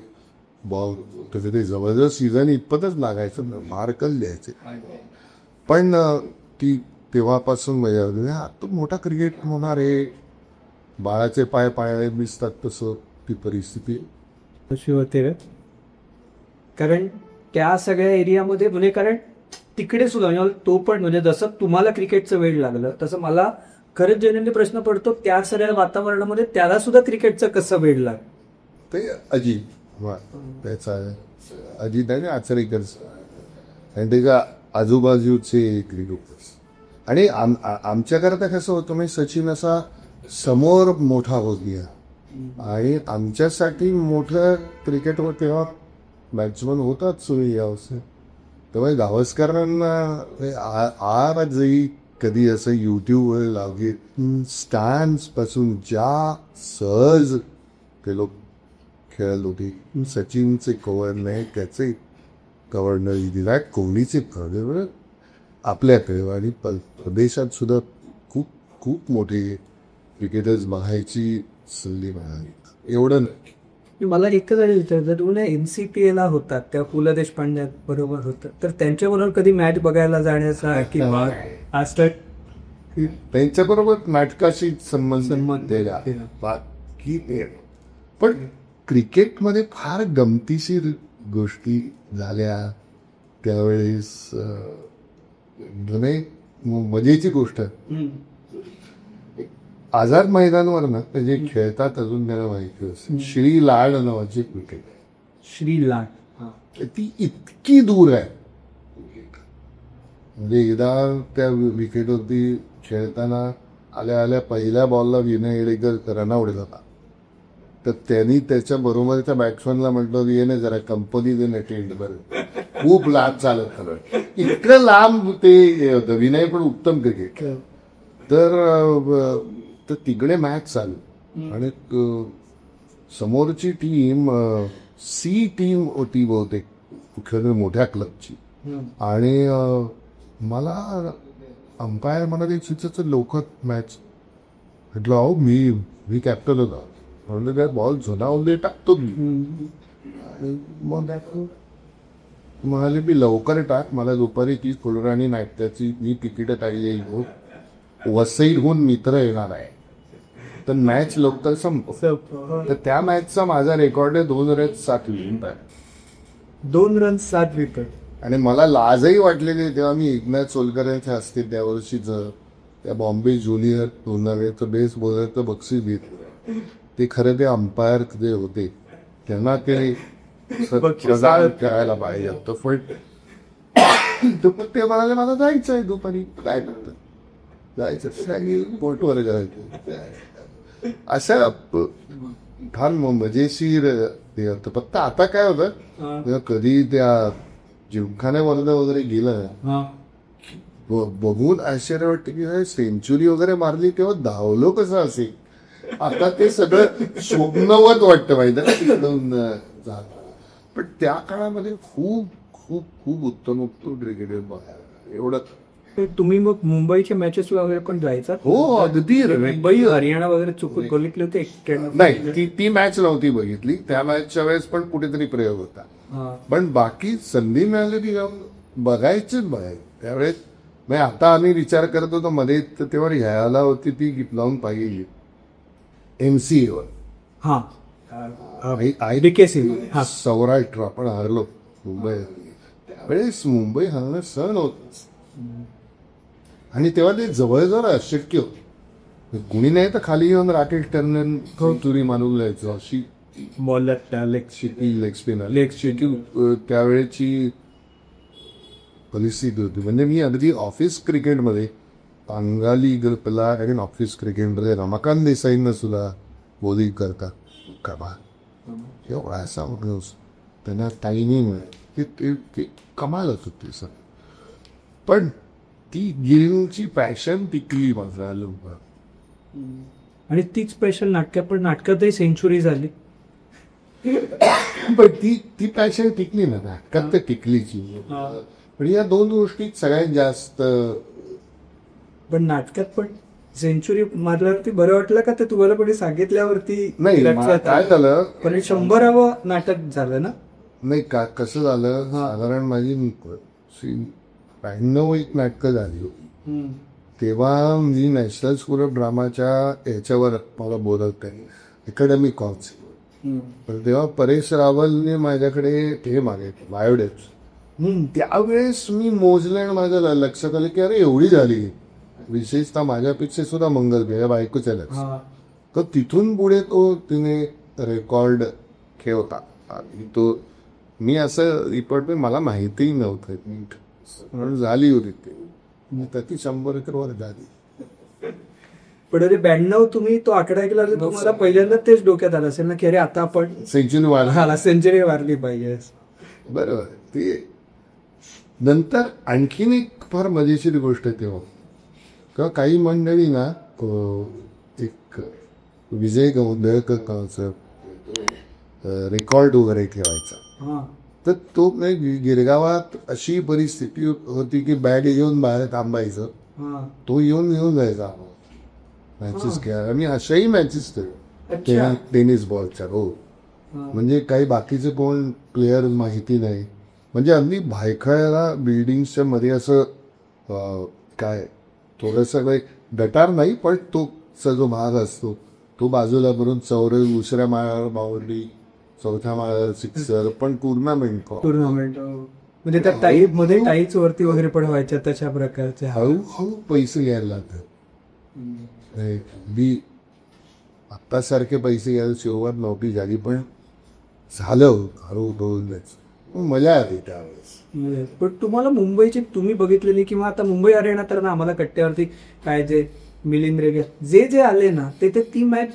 बॉल त्याचे ते जवळजवळ सीझन इतपतच लागायचं, मार्कच द्यायचे. पण ती तेव्हापासून म्हणजे तो मोठा क्रिकेट होणार आहे, बाळाचे पाय पायाळे दिसतात तसं ती परिस्थिती कशी होते रे. कारण त्या सगळ्या एरियामध्ये म्हणजे कारण तिकडे सुद्धा म्हणजे तो पण म्हणजे जसं तुम्हाला क्रिकेटचं वेळ लागलं तसं मला खरंच जेणे प्रश्न पडतो त्या सगळ्या वातावरणामध्ये त्याला सुद्धा क्रिकेटचं कसं वेळ लागलं. ते अजित त्याचा अजित आहे ना आचरेकर आणि त्याच्या आजूबाजूचे क्रिकेटर्स. आणि आमच्याकरता कसं होतं म्हणजे सचिन असा समोर मोठा होत गया आणि आमच्यासाठी मोठं क्रिकेटवर तेव्हा बॅट्समन होताच सोयी यावं. तेव्हा गावस्करांना आजही कधी असं युट्यूबवर लावली स्टँड्स पासून ज्या सहज ते लोक खेळत होते. सचिनचे कव्हर नाही, त्याचे कव्हर नाही, विराट कोहलीचे कव्हर आपल्याकडे आणि प्रदेशात सुद्धा खूप खूप मोठे क्रिकेटर्स बघायची संधी मिळाली. एवढं नाही. मला एकच विचारायचं, तुम्ही NCPA होतात त्या पु ल देशपांडे बरोबर होतं, तर त्यांच्याबरोबर कधी मॅच बघायला जाण्याचा किंवा असं त्यांच्याबरोबर नाटकाशी संबंध दिला बाकी ते. पण क्रिकेटमध्ये फार गमतीशीर गोष्टी झाल्या त्यावेळेस. मजेची गोष्ट आझाद मैदानवर ना ते जे खेळतात अजून त्याला माहिती असेल, श्री लाड नावाची क्रिकेट. श्री लाड ती इतकी दूर आहे, म्हणजे एकदा त्या विकेटवरती खेळताना आल्या आल्या पहिल्या बॉलला विनय येडेकर रनआउट झाला. तर त्यांनी त्याच्या बरोबरच्या बॅट्समॅनला म्हटलं येणे जरा कंपनी दे टेंड बरं. खूप लांब चालत आलं, इतकं लांब ते होतं. विनय पण उत्तम क्रिकेट. तर तिकडे मॅच चालू आणि समोरची टीम C टीम होती बहुतेक कुठल्या मोठ्या क्लबची. आणि मला अंपायर म्हणाले चिचं लोकत मॅच. म्हटलं अहो मी कॅप्टन होता, म्हणलं काय बॉल जुनावून दे टाकतो मग म्हणाले मी लवकर टाक, मला दुपारी ती फुलराणी नाट्याची मी तिकीट टाकली वसईहून मित्र येणार आहे, तर मॅच लवकर संपव. तर त्या मॅचचा माझा रेकॉर्ड आहे 2 रन 7 विकेट. 2 run 7 wicket. आणि मला लाजही वाटलेली तेव्हा मी एकनाथ सोलकरांच्या हस्ते त्या वर्षीच त्या बॉम्बे ज्युनियर टुर्नामेंटचं बेस्ट बॉलरचं बक्षीस घेतलं. ते खरं ते अंपायर जे होते त्यांना ते खेळायला पाहिजे होतं. पण ते म्हणाले मला जायचं आहे दुपारी, काय करतं जायचं पोटवर जायचं. असं फार मजेशीर ते होतं. फक्त आता काय होतं, कधी त्या जिमखान्यामधलं वगैरे गेलं बघून आश्चर्य वाटतं की सेंचुरी वगैरे मारली तेव्हा धावलो कसं असेल. आता ते सगळं स्वप्नवत वाटतं माहिती जात. पण त्या काळामध्ये खूप खूप खूप उत्तम क्रिकेटर बघायला एवढं. तुम्ही मग मुंबईच्या मॅचेस वगैरे पण जायचा? हो अगदी. मुंबई हरियाणा वगैरे चुकून बघितले होते? नाही, ती मॅच नव्हती बघितली. त्या मॅचच्या वेळेस पण कुठेतरी प्रयोग होता, पण बाकी संधी मिळाली ती बघायचीच त्यावेळेस. म्हणजे आता आम्ही विचार करत होतो मध्ये, तेव्हा ह्याला होती ती लावून पाहिली MCA वर. सौराष्ट्र आपण हरलो मुंबई. त्यावेळेस मुंबई हरणं सण होत. आणि तेव्हा ते जवळजवळ अशक्य होतं. कुणी नाही तर खाली येऊन राकेट टर्नन तुरी मानून जायचं अशी बॉलर लेग स्पिनर त्यावेळेची परिस्थिती होती. म्हणजे मी अगदी ऑफिस क्रिकेटमध्ये बंगाली गल्पला आणि ऑफिस क्रिकेटमध्ये रमाकांत देसाईंना सुद्धा बॉलिंग करतात कमाल एवढा असा त्यांना टायमिंग ते कमालच होती सर. पण ती गेमची पॅशन टिकली माझा लोक. आणि तीच स्पेशल नाटकात, पण नाटकातही सेंचुरी झाली. पण ती पॅशन टिकली ना नाटकात तर टिकलीची. पण या दोन गोष्टीत सगळ्यात जास्त. पण नाटकात पण सेंचुरी मारल्यावरती बरं वाटलं का ते तुम्हाला कोणी सांगितल्यावरती? नाही काय झालं, पण 100ावं नाटक झालं ना. नाही का कसं झालं, साधारण माझी 92 एक नाटकं झाली होती. तेव्हा मी नॅशनल स्कूल ऑफ ड्रामाच्या याच्यावर मला बोलवत आहे अकॅडमिक काउन्सिल. पण तेव्हा परेश रावलने माझ्याकडे हे मागितले बायोडेट्स. त्यावेळेस मी मोजलं आणि माझं लक्षात आलं की अरे एवढी झाली, विशेषतः माझ्यापेक्षा सुद्धा मंगल गेल्या बायकोच्या लक्ष. तर तिथून पुढे तो तिने रेकॉर्ड ठेवता आणि तो मी असं रिपोर्ट मला माहितीही नव्हतं म्हणून झाली होती ते ती 100 वर झाली. पण अरे 92 तुम्ही तो आकडा ऐकला तर तुम्हाला पहिल्यांदा तेच डोक्यात आलं असेल ना की अरे आता आपण सेंचुरी मारली पाहिजे. बरोबर. ते नंतर आणखीन एक फार मजेशीर गोष्ट तेव्हा किंवा काही मंडळी ना एक विजय गौंदळकरचं रेकॉर्ड वगैरे ठेवायचा. तर तो गिरगावात अशी परिस्थिती होती की बॅग घेऊन बाहेर थांबायचं, तो येऊन जायचा मॅचेस खेळायला. आम्ही अशाही मॅचेस खेळलो टेनिस बॉलच्या. हो म्हणजे काही बाकीचे कोण प्लेयर माहिती नाही. म्हणजे अगदी भायखळ्याला बिल्डिंगच्या मध्ये असं काय थोडंसं काही गटार नाही, पण तो जो भाग असतो तो बाजूला भरून दुसऱ्या माळ्यावर बाउंड्री, चौथ्या माळ्यावर सिक्सर, पण टुर्नामेंट म्हणजे त्या टाईप मध्ये टाईच वरती वगैरे पण व्हायच्या तशा प्रकारचे. हळूहळू पैसे घ्यायला लागतात. मी आत्तासारखे पैसे घ्यायला सुरुवात नव्हती झाली, पण झालं हळूहळू मजा आली त्यावेळेस. पण तुम्हाला मुंबईची तुम्ही बघितलेली किंवा आता मुंबई अरेना तर ना आम्हाला कट्ट्यावरती काय जे मिलिंद रेगे जे आले ना ते ती मॅच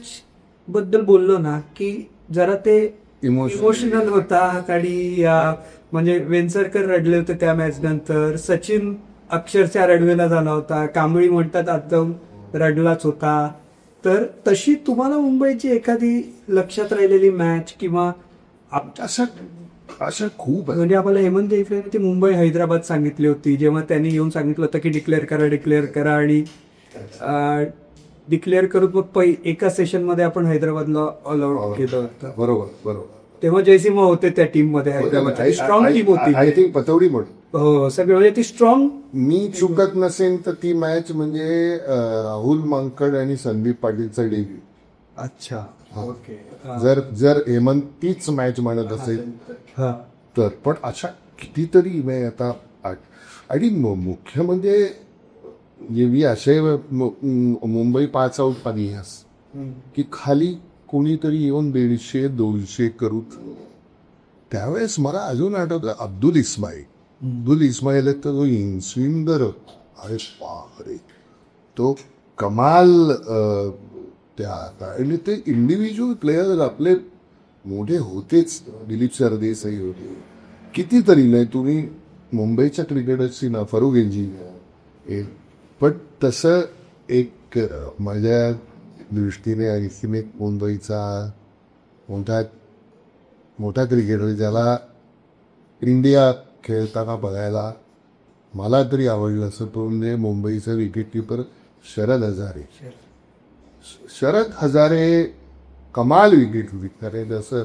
बद्दल बोललो ना की जरा ते इमोशनल होता. आणि म्हणजे वेंसरकर रडले होते त्या मॅच नंतर. सचिन अक्षरशः रडवेला झाला होता. कांबळी म्हणतात आज जाऊन रडलाच होता. तर तशी तुम्हाला मुंबईची एखादी लक्षात राहिलेली मॅच किंवा अशा खूप म्हणजे आपल्याला हेमंत जयफेने ती मुंबई हैदराबाद सांगितली होती जेव्हा त्यांनी येऊन सांगितलं होतं की डिक्लेअर करा आणि डिक्लेअर करून मग एका सेशन मध्ये आपण हैदराबादला ऑल आउट केलं होतं. बरोबर. तेव्हा जयसिंह होते त्या टीम मध्ये. स्ट्रॉंग टीम होती. आय थिंक पतौडी म्हणून. हो सगळे म्हणजे ती स्ट्रॉंग. मी चुकत नसेल तर ती मॅच म्हणजे राहुल मांकड आणि संदीप पाटीलचा डेब्यू. अच्छा ओके. जर हेमंत तीच मॅच म्हणत असेल तर. पण अशा कितीतरी आता आणि मुख्य म्हणजे मी असे मुंबई 5 आऊट पाणी की खाली कोणीतरी येऊन 150-200 करू. त्यावेळेस मला अजून आठवतं अब्दुल इस्माईल तर तो स्विंगर. अरे बापरे तो कमाल. आणि ते इंडिव्हिज्युअल प्लेयर आपले मोठे होतेच. दिलीप सरदेसाई होते कितीतरी. नाही तुम्ही मुंबईच्या क्रिकेटर्सची ना फरुख इंजिनियर. पण तसं एक माझ्या दृष्टीने आणखीन एक मुंबईचा मोठा क्रिकेटर ज्याला इंडिया खेळताना बघायला मला तरी आवडलं असं तो म्हणजे मुंबईचा विकेटकीपर शरद हजारे कमाल विकेट विकणारे. जसं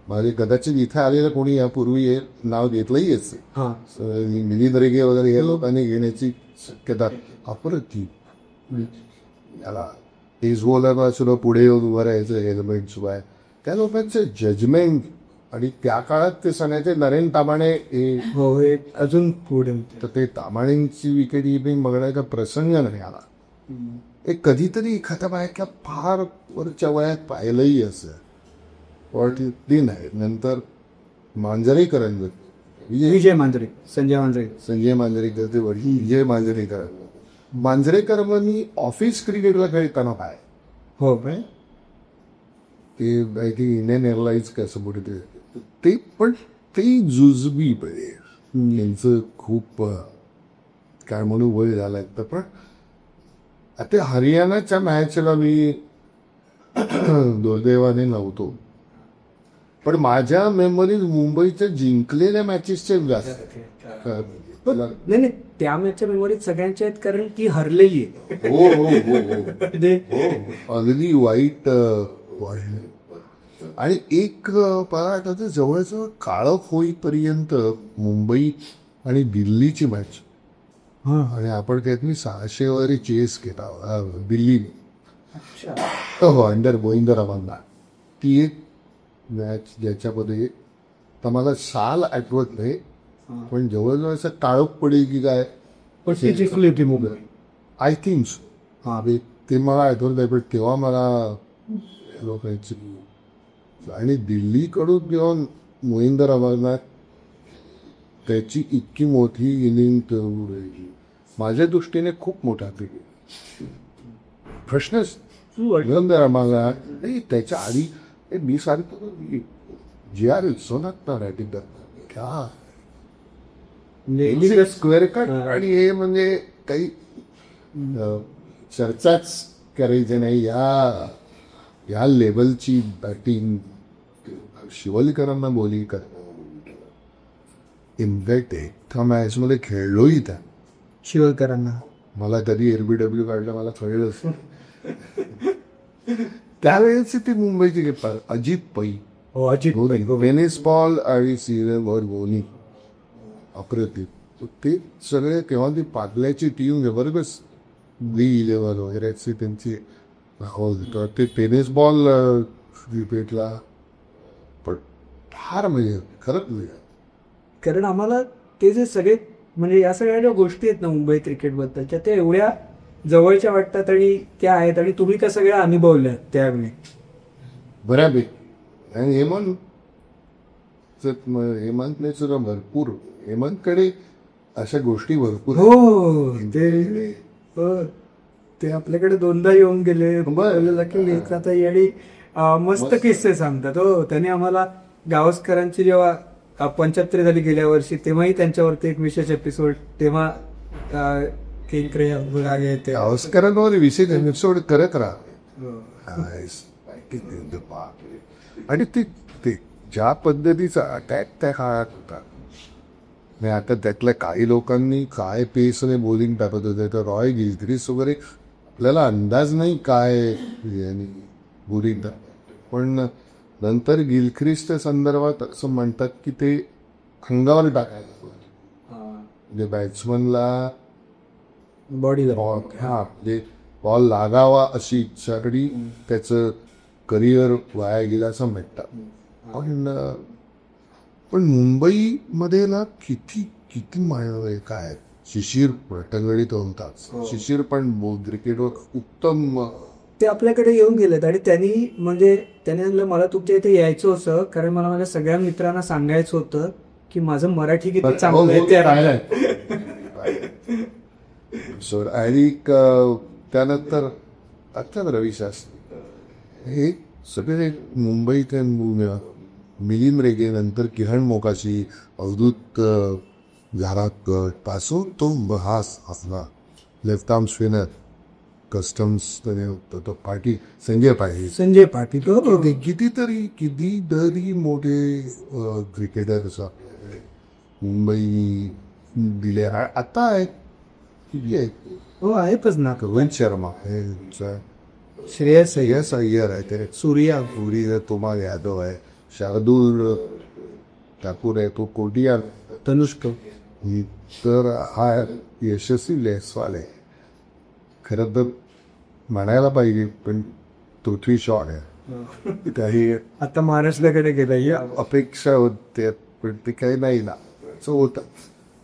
माझे कदाचित इथे आलेलं कोणी यापूर्वी हे नाव घेतलंही असं मिलिंद रेगे वगैरे हे लोकांनी घेण्याची शक्यता अप्रतिम. याला तेज बॉलरला सुद्धा पुढे येऊन उभं राहायचं हेल्मेट शिवाय. त्या लोकांचं जजमेंट आणि त्या काळात ते सण्याचे नरेन तामाणे हे हो हे अजून पुढे तर ते तामाणेंची विकेट किपिंग बघण्याचा प्रसंग नाही आला. एक कधीतरी एखाद्या बायका फार वरच्या वयात पाहिलंही असं पण ती नाही. नंतर मांजरेकरांचं विजय मांजरे, संजय मांजरे. संजय मांजरेकर ते वडील विजय मांजरेकर. मांजरेकर मग मी ऑफिस क्रिकेटला खेळताना काय हो काय ते इंडियन एअरलाइन्स काय असं पुढे ते पण ते जुजबी प्लेयर यांचं खूप काय म्हणून वय झालंय. तर पण आता हरियाणाच्या मॅचला मी दुर्दैवाने नव्हतो पण माझ्या मेमरीत मुंबईच्या जिंकलेल्या मॅचेसचे जास्त. नाही नाही त्या मॅचच्या मेमोरीत सगळ्यांच्या आहेत कारण ती हरलेली आहे. हो हो हो हो म्हणजे हो अगदी वाईट आणि एक मला आठवतं जवळजवळ काळख होईपर्यंत मुंबई आणि दिल्लीची मॅच आणि आपण त्यातनी 600 वगैरे चेस केला दिल्ली हो अंडर गोविंदरावांना. ती एक मॅच ज्याच्यामध्ये तर मला साल आठवत नाही पण जवळजवळ असं काळोख पडेल की काय पण ती जिंकली होती मुंबई आय थिंक हां ते मला आठवत नाही पण तेव्हा मला लोकांची आणि दिल्लीकडून जेव्हा मोहिंदर अमरनाथ त्याची इतकी मोठी इनिंग माझ्या दृष्टीने खूप मोठा क्रिकेट प्रश्नच मोहिंदर अमरनाथ नाही त्याच्या आधी मी सांगतो जी आर विश्वनाथ ना रॅटिंग क्या स्क्वेअर कट आणि हे म्हणजे काही चर्चाच करायची नाही. या लेवलची बॅटिंग शिवलीकरांना बॉलिंग करतात. इम्पॅक्ट एका मॅचमध्ये खेळलोही त्या शिवलकरांना मला कधी LBW काढलं मला कळलंच त्यावेळेस ती मुंबईची अजित पै हो अजित वेनिस पॉल आणि सिरवर बोनी अप्रतिम ते सगळे केव्हा ती पाटल्याची टीम जबरदस्त V11 वगैरे असे त्यांची ते टेनिस बॉल क्रिकेटला पण फार म्हणजे खरंच म्हणजे कारण आम्हाला ते जे सगळे म्हणजे या सगळ्या ज्या गोष्टी आहेत ना मुंबई क्रिकेटबद्दलच्या त्या एवढ्या जवळच्या वाटतात आणि त्या आहेत आणि तुम्ही त्या सगळ्या अनुभवल्या त्यावेळी बऱ्यापैकी. आणि हेमंतने सुद्धा भरपूर हेमंतकडे अशा गोष्टी भरपूर हो ते आपल्याकडे दोनदा येऊन गेले आणि मस्त किस्से सांगतात. हो त्याने आम्हाला गावस्करांची जेव्हा 75 झाली गेल्या वर्षी तेव्हाही त्यांच्यावरती एक विशेष एपिसोड तेव्हा गावस्करांवर विशेष एपिसोड करत राहा आणि ते ज्या पद्धतीचा अटॅक त्या काळात होता नाही आता त्यातल्या काही लोकांनी काय पेसने बॉलिंग टाकत होते तर रॉय गिलक्रिस्ट वगैरे आपल्याला अंदाज नाही काय बॉलिंग पण नंतर गिलक्रिस्टच्या संदर्भात असं म्हणतात की ते अंगावर टाकायला म्हणजे बॅट्समनला बॉडीला म्हणजे बॉल लागावा अशी इच्छाकडी त्याचं करिअर वाया गेलं असं म्हणतात. पण मुंबईमध्ये ना किती माय काय शिशिर पटंगडीत होतात. शिशिर पण क्रिकेटवर उत्तम ते आपल्याकडे येऊन गेलेत आणि त्याने म्हणलं मला तुमच्या इथे यायचं होतं कारण मला माझ्या सगळ्या मित्रांना सांगायचं होतं की माझं मराठी किती चांगलं आहे ते राहिलंय. आणि त्यानंतर आता रवी शास्त्री हे सगळे मुंबईत मिलिंद रेगे नंतर किरण मोकाशी अवधूत घाराकर पासून तो हास असला लेफ्ट आर्म स्पिनर कस्टम्स तो पाटील संजय पाटील कितीतरी मोठे क्रिकेटर मुंबई दिले आता आहेत किती आहेत. हो आहेतच ना. रोहित शर्मा हे श्रेयस अय्यर आहे ते सूर्या तोमा यादव आहे शार्दूल ठाकूर आहे तो कोटिया तनुष्क तर हा यशस्वी लेसवाल आहे खरं तर म्हणायला पाहिजे पण पृथ्वी शॉ आहे काही आता महाराष्ट्राकडे गेला या अपेक्षा होत्या पण ते काही नाही ना, असं होतं,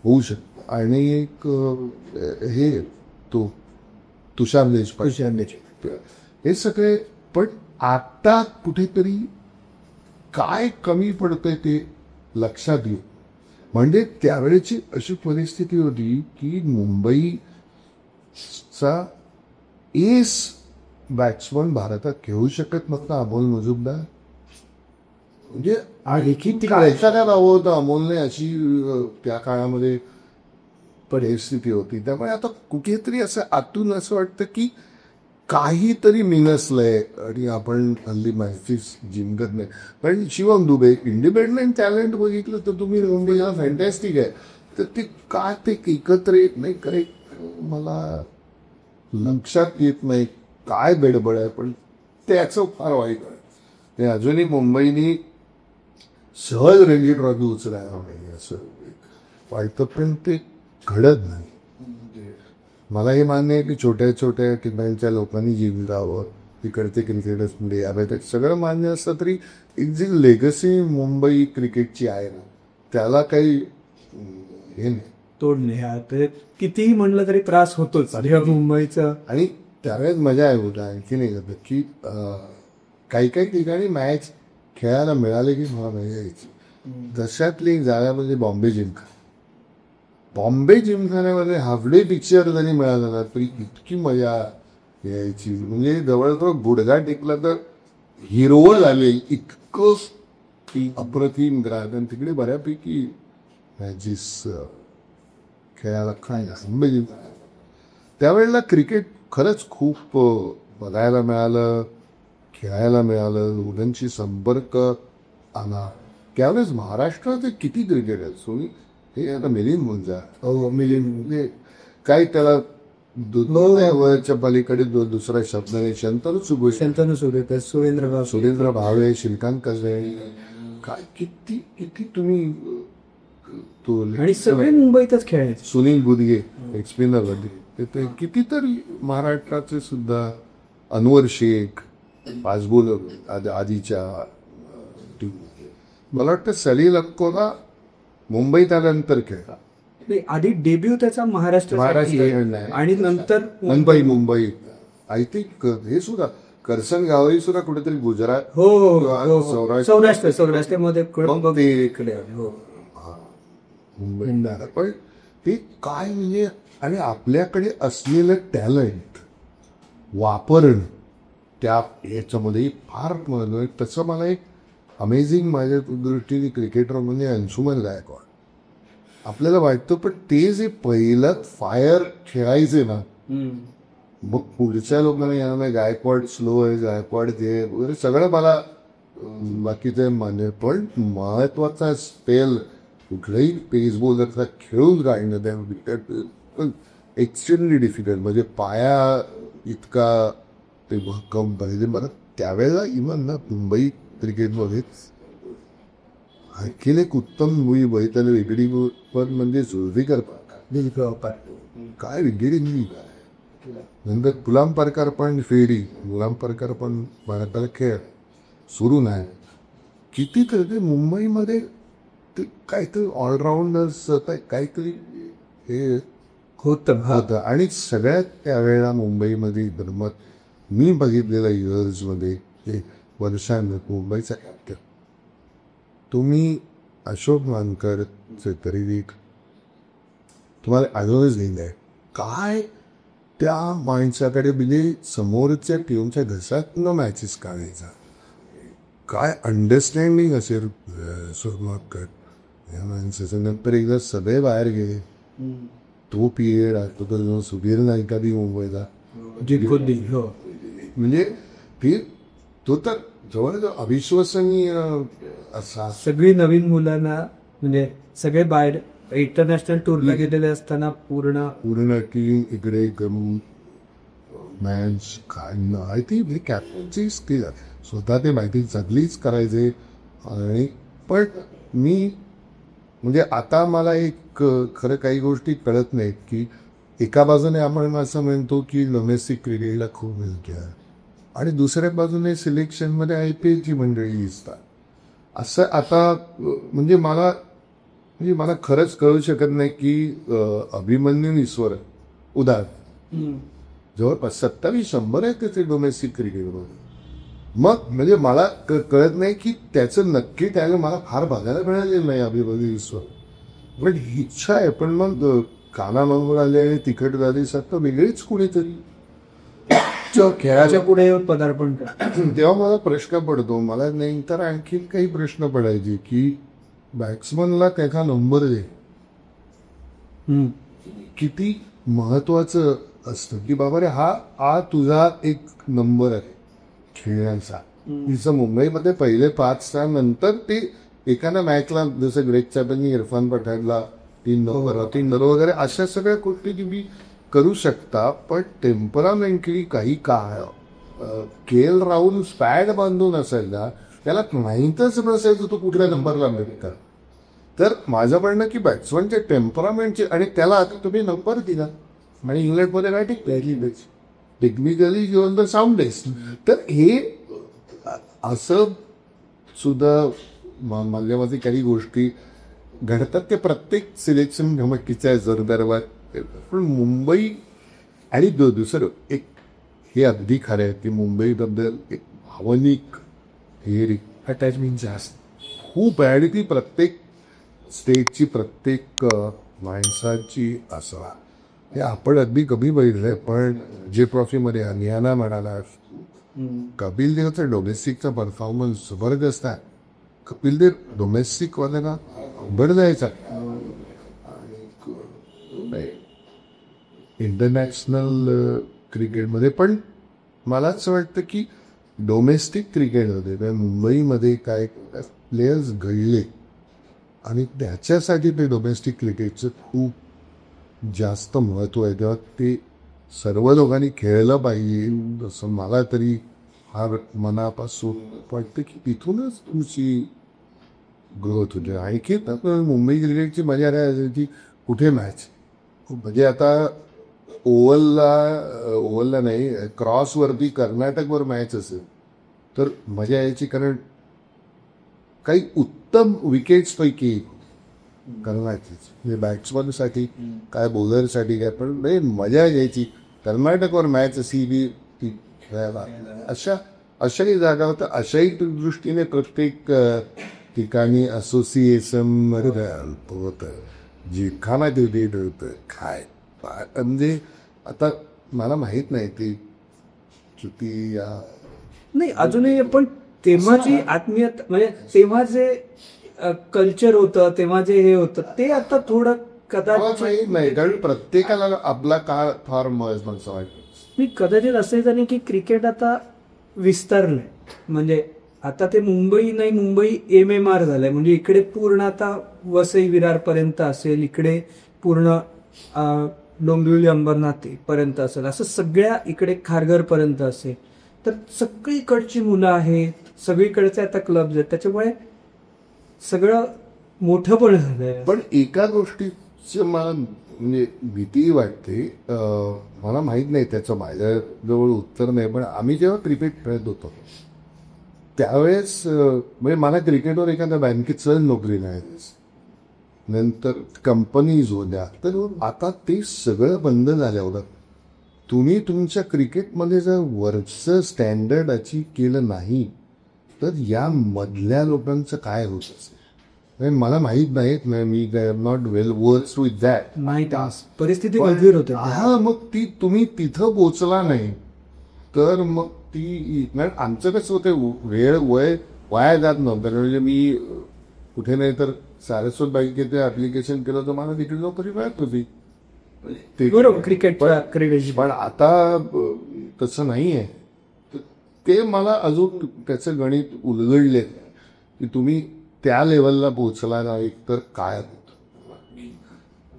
होऊ शकतं. आणि एक हे तो तुषार देशपांडे हे सगळे. पण आता कुठेतरी काय कमी पडतंय ते लक्षात येऊ. म्हणजे त्यावेळेची अशी परिस्थिती होती की मुंबईचा एस बॅट्समन भारतात खेळू शकत नव्हता अमोल मुजुमदार. म्हणजे करायचा काय राहू होतं अमोलने, अशी त्या काळामध्ये परिस्थिती होती. त्यामुळे आता कुठेतरी असं आतून असं वाटतं की काहीतरी मिनसलंय आणि आपण हल्ली मॅचेस जिंकत नाही. पण शिवम दुबे इंडिपेंडंट टॅलेंट बघितलं तर तुम्ही मुंबईला फॅन्टॅस्टिक आहे, तर ते का ते एकत्र येत नाही काय मला लक्षात येत नाही काय बेडबड आहे. पण त्याचं फार वाईट आहे. ते अजूनही मुंबईनी सहज रणजी ट्रॉफी उचलायला पाहिजे असं वाटतं, पण ते घडत नाही. मला हे मान्य आहे की छोट्या छोट्या ठिकाणच्या लोकांनी जिंकावं, तिकडचे क्रिकेटर्स म्हणजे यावे सगळं मान्य असतं, तरी एक जी लेगसी मुंबई क्रिकेटची आहे ना त्याला काही हे नाही, तोड नाही. आता कितीही म्हणलं तरी त्रास होतोच मुंबईचा. आणि त्यावेळेस मजा आहे होता आणखी नाही करत की काही काही ठिकाणी मॅच खेळायला मिळाले की मला मजा यायची. तशातली एक जागा म्हणजे बॉम्बे जिमखाना. बॉम्बे जिमखान्यामध्ये हाफ डे पिक्चर जरी मिळाला ना तरी इतकी मजा यायची. म्हणजे जवळजवळ गुडघा टेकला तर हिरो झाले इतकं अप्रतिम ग्राहक. आणि तिकडे बऱ्यापैकी मॅचेस खेळायला काय बॉम्बे जिमखाना. त्यावेळेला क्रिकेट खरंच खूप बघायला मिळालं, खेळायला मिळालं, लोकांशी संपर्क आला. त्यावेळेस महाराष्ट्रात किती क्रिकेट आहे सोनी हे आता मिलिंद मुंजा. हो मिलिंद म्हणजे काय त्याला वयाच्या पलीकडे दुसरा शब्द नाही. शंतनू सुरेंद्र भावे, श्रीकांत कसबे, काय किती किती तुम्ही तो आणि सगळे मुंबईतच खेळायचे. सुनील बुदगे एक स्पिनर होते ते कितीतरी महाराष्ट्राचे सुद्धा, अनवर शेख फास्ट बॉलर आधीच्या टीम. मला वाटतं सलील अक्कोला मुंबईत आल्यानंतर खेळला. नाही आधी डेब्यू त्याचा महाराष्ट्र आणि नंतर मुंबई आय थिंक हे सुद्धा करसन गावही सुद्धा कुठेतरी गुजरात सौराष्ट्रामध्ये मुंबई. पण ते काय म्हणजे आणि आपल्याकडे असलेलं टॅलेंट वापरणं त्या याच्यामध्ये फार महत्व. तसं मला एक अमेझिंग माझ्या दृष्टीने क्रिकेटर म्हणजे अंशुमन गायकवाड. आपल्याला वाटतं पण ते जे पहिलं फायर खेळायचे ना, मग पुढच्या लोकांना येणार गायकवाड स्लो आहे, गायकवाड ते वगैरे सगळं मला बाकीचं मान्य. पण महत्वाचा स्पेल कुठलाही पेस बॉलरचा खेळून काढणं त्या विकेट एक्स्ट्रीमली डिफिकल्ट. म्हणजे पाया इतका ते भक्कम पाहिजे. मला त्यावेळेला इव्हन ना मुंबई क्रिकेटमध्ये आणखीन एक उत्तम मुली बघितली वेगळी पण म्हणजे जुळवीकर काय वेगळी नंतर गुलाम परकार पण फेरी, गुलाम परकार पण भारताला खेळ सुरू नाही. किती तर ते मुंबईमध्ये ते काहीतरी ऑलराऊंडर्स काहीतरी हे होतं. आणि सगळ्यात त्यावेळेला मुंबईमध्ये धर्मात मी बघितलेल्या इयर्समध्ये ते वर्षांमध्ये मुंबईचा कॅप्टन तुम्ही अशोक मानकरचे तरी तुम्हाला अजूनच लिहिलं आहे काय त्या माणसाकडे म्हणजे समोरच्या टीमच्या घसात न मॅचेस काढायचा काय अंडरस्टँडिंग असेल अशोक मानकर या माणसाचं. नंतर एकदा सगळे बाहेर गेले तो पिरियड आता तर सुधीर नाईका बी मुंबईला म्हणजे तो तर जवळजवळ अविश्वसनीय असा. सगळी नवीन मुलांना म्हणजे सगळे बाहेर इंटरनॅशनल टूरला गेलेले असताना पूर्ण टीम इकडे मॅच काय आय थिंक कॅप्टनची स्किल स्वतः ते माहिती सगळीच करायचे. आणि पण मी म्हणजे आता मला एक खरं काही गोष्टी कळत नाहीत की एका बाजूने आपण असं म्हणतो की डोमेस्टिक क्रिकेटला खूप मिळते आणि दुसऱ्या बाजूने सिलेक्शनमध्ये IPLची मंडळी दिसतात. असं आता म्हणजे मला खरंच कळू शकत नाही की अभिमन्यू ईश्वर उदाहरण जवळपास 27-100 आहे त्याचे डोमेस्टिक क्रिकेटमध्ये. मग म्हणजे मला कळत नाही की त्याचं नक्की त्याला मला फार बघायला मिळालेलं नाही अभिमन्यू ईश्वर. पण इच्छा आहे, पण मग काना मागून आले आणि तिखट झाली सारखं वेगळीच कुणीतरी खेळाच्या पुढे पदार्पण करा. तेव्हा मला प्रश्न पडतो, मला नंतर आणखी काही प्रश्न पडायचे की बॅट्समनला त्याचा नंबर दे किती महत्वाचं असतं की बाबा रे हा तुझा एक नंबर आहे खेळण्याचा. तिचं मुंबईमध्ये पहिले 5 स्टार नंतर ते एखाद्या मॅचला जसं ग्रेट चॅपलनी इरफान पठाणला 3 वगैरे अशा सगळ्या गोष्टी तुम्ही करू शकता. पण टेम्परामेंटली काही काळ KL राहुल स्पॅड बांधून असेल ना, त्याला माहीतच नसेल तो कुठल्या नंबरला मिळतात. तर माझं म्हणणं की बॅट्समनचे टेम्परामेंटचे आणि त्याला आता तुम्ही नंबर दिला आणि इंग्लंडमध्ये काय टेक्निकली घेऊन द साऊंडेस्ट. तर हे असं सुद्धा मधल्यामध्ये काही गोष्टी घडतात ते प्रत्येक सिलेक्शन धमकीच्या जोरदारवर. पण मुंबई आणि दुसरं एक हे अगदी खरं आहे की मुंबईबद्दल एक भावनिक हे अटॅचमेंट जास्त खूप आहे आणि ती प्रत्येक स्टेटची प्रत्येक माणसाची असं हे आपण अगदी कमी बघितलंय. पण जे ट्रॉफीमध्ये हरियाणा म्हणाला, कपिल देवचा डोमेस्टिकचा परफॉर्मन्स जबरदस्त आहे. कपिल देव डोमेस्टिकवाल्यांना बरं जायचा. इंटरनॅशनल क्रिकेटमध्ये पण मला असं वाटतं की डोमेस्टिक क्रिकेटमध्ये मुंबईमध्ये काय प्लेयर्स घडले आणि त्याच्यासाठी ते डोमेस्टिक क्रिकेटचं खूप जास्त महत्त्व आहे. तेव्हा ते सर्व लोकांनी खेळलं पाहिजे असं मला तरी फार मनापासून वाटतं की तिथूनच तुमची ग्रोथ होते. आणखी तर मुंबई क्रिकेटची मजा राहायची की कुठे मॅच म्हणजे आता ओव्हलला नाही क्रॉसवरती कर्नाटकवर मॅच असेल तर मजा यायची, कारण काही उत्तम विकेट्सपैकी कर्नाटकच म्हणजे बॅट्समनसाठी काय बॉलरसाठी काय, पण नाही मजा यायची. कर्नाटकवर मॅच अशी ती खेळायला अशाही जागा होतं. अशाही दृष्टीने प्रत्येक ठिकाणी असोसिएशन होतं जिखाना ते देत होतं काय म्हणजे आता मला माहित नाही ती किती नाही अजूनही. पण तेव्हाची आत्मीयता म्हणजे तेव्हा जे कल्चर होतं तेव्हा जे हे होतं ते आता थोडं कदाचित नाही, कारण प्रत्येकाला आपला काळ फार महत्वाचा वाटतो. कदाचित असं झालं की क्रिकेट आता विस्तारलंय. म्हणजे आता ते मुंबई नाही, मुंबई MMR झालंय. म्हणजे इकडे पूर्ण आता वसई विरार पर्यंत असेल, इकडे पूर्ण डोंबिवली अंबरनाथ पर्यंत असेल, असं सगळ्या इकडे खारघर पर्यंत असेल. तर सगळीकडची मुलं आहेत, सगळीकडचे आता क्लब्स आहेत, त्याच्यामुळे सगळं मोठं पण झालंय. पण एका गोष्टीची मला म्हणजे भीती वाटते, मला माहित नाही त्याचं माझ्याजवळ उत्तर नाही, पण आम्ही जेव्हा क्रिकेट खेळत होतो त्यावेळेस म्हणजे मला क्रिकेटवर एखाद्या बँकेत सहज नोकरी नाही, नंतर कंपनीज होत्या. तर आता ते सगळं बंद झालं होतं. तुम्ही तुमच्या क्रिकेटमध्ये जर वरचं स्टँडर्ड अचीव केलं नाही तर या मधल्या लोकांचं काय होत असेल मला माहीत नाही. मी I am not well versed with that. माहीत परिस्थिती गंभीर होते. हा, मग ती तुम्ही तिथं पोचला नाही तर मग ती आमचं कसं होतं वेळ वाया जात नव्हतं. म्हणजे मी कुठे नाही तर सारस्वत बँकेचं ऍप्लिकेशन केलं तर मला तिकडे नोकरी मिळत होती. बरोबर, क्रिकेट. पण आता तसं नाही आहे. ते मला अजून त्याचं गणित उलगडले की तुम्ही त्या लेवलला पोहोचला नाही तर काय होतं.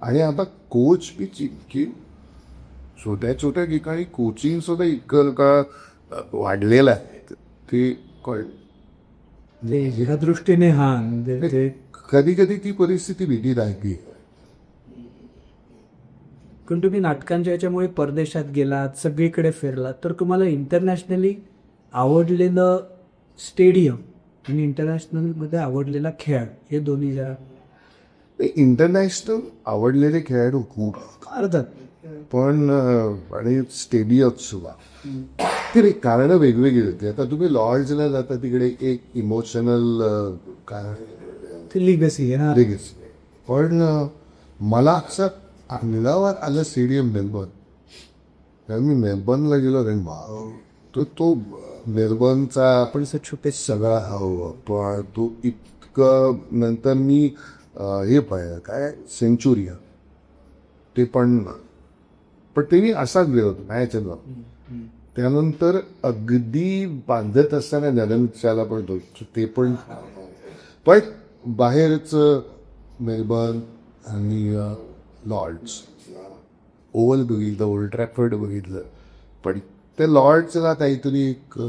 आणि आता कोच इतकी छोट्या छोट्या ठिकाणी कोचिंग सुद्धा इतकं का वाढलेलं आहे ते कळ ह्या दृष्टीने. हा, कधी कधी ती परिस्थिती भीती राहते. पण तुम्ही नाटकांच्या याच्यामुळे परदेशात गेलात, सगळीकडे फिरलात, तर तुम्हाला इंटरनॅशनली आवडलेलं स्टेडियम आणि इंटरनॅशनलमध्ये आवडलेला खेळ हे दोन्ही जरा इंटरनॅशनल आवडलेले खेळाडू खूप, अर्थात. पण आणि स्टेडियम सुद्धा ते कारणं वेगवेगळी होती. आता तुम्ही लॉर्ड्सला जाता तिकडे एक इमोशनल कारण ते लिगसी आहे. लगेच. पण मला असं अंगावर आलं स्टेडियम मेलबर्न. कारण मी मेलबर्नला गेलो रे तो मेलबर्नचा आपण छोटे सगळा पण तो इतकं नंतर मी हे पाहिलं काय सेंचुरिया ते पण ते मी असाच गेलो होतो मॅचला. त्यानंतर अगदी बांधत असताना नगरच्याला पण ते पण बाहेरच मेलबर्न आणि लॉर्ड्स ओव्हल बघितलं, ओल्ड ट्रॅफर्ड बघितलं. पण ते लॉर्ड्सला काहीतरी एक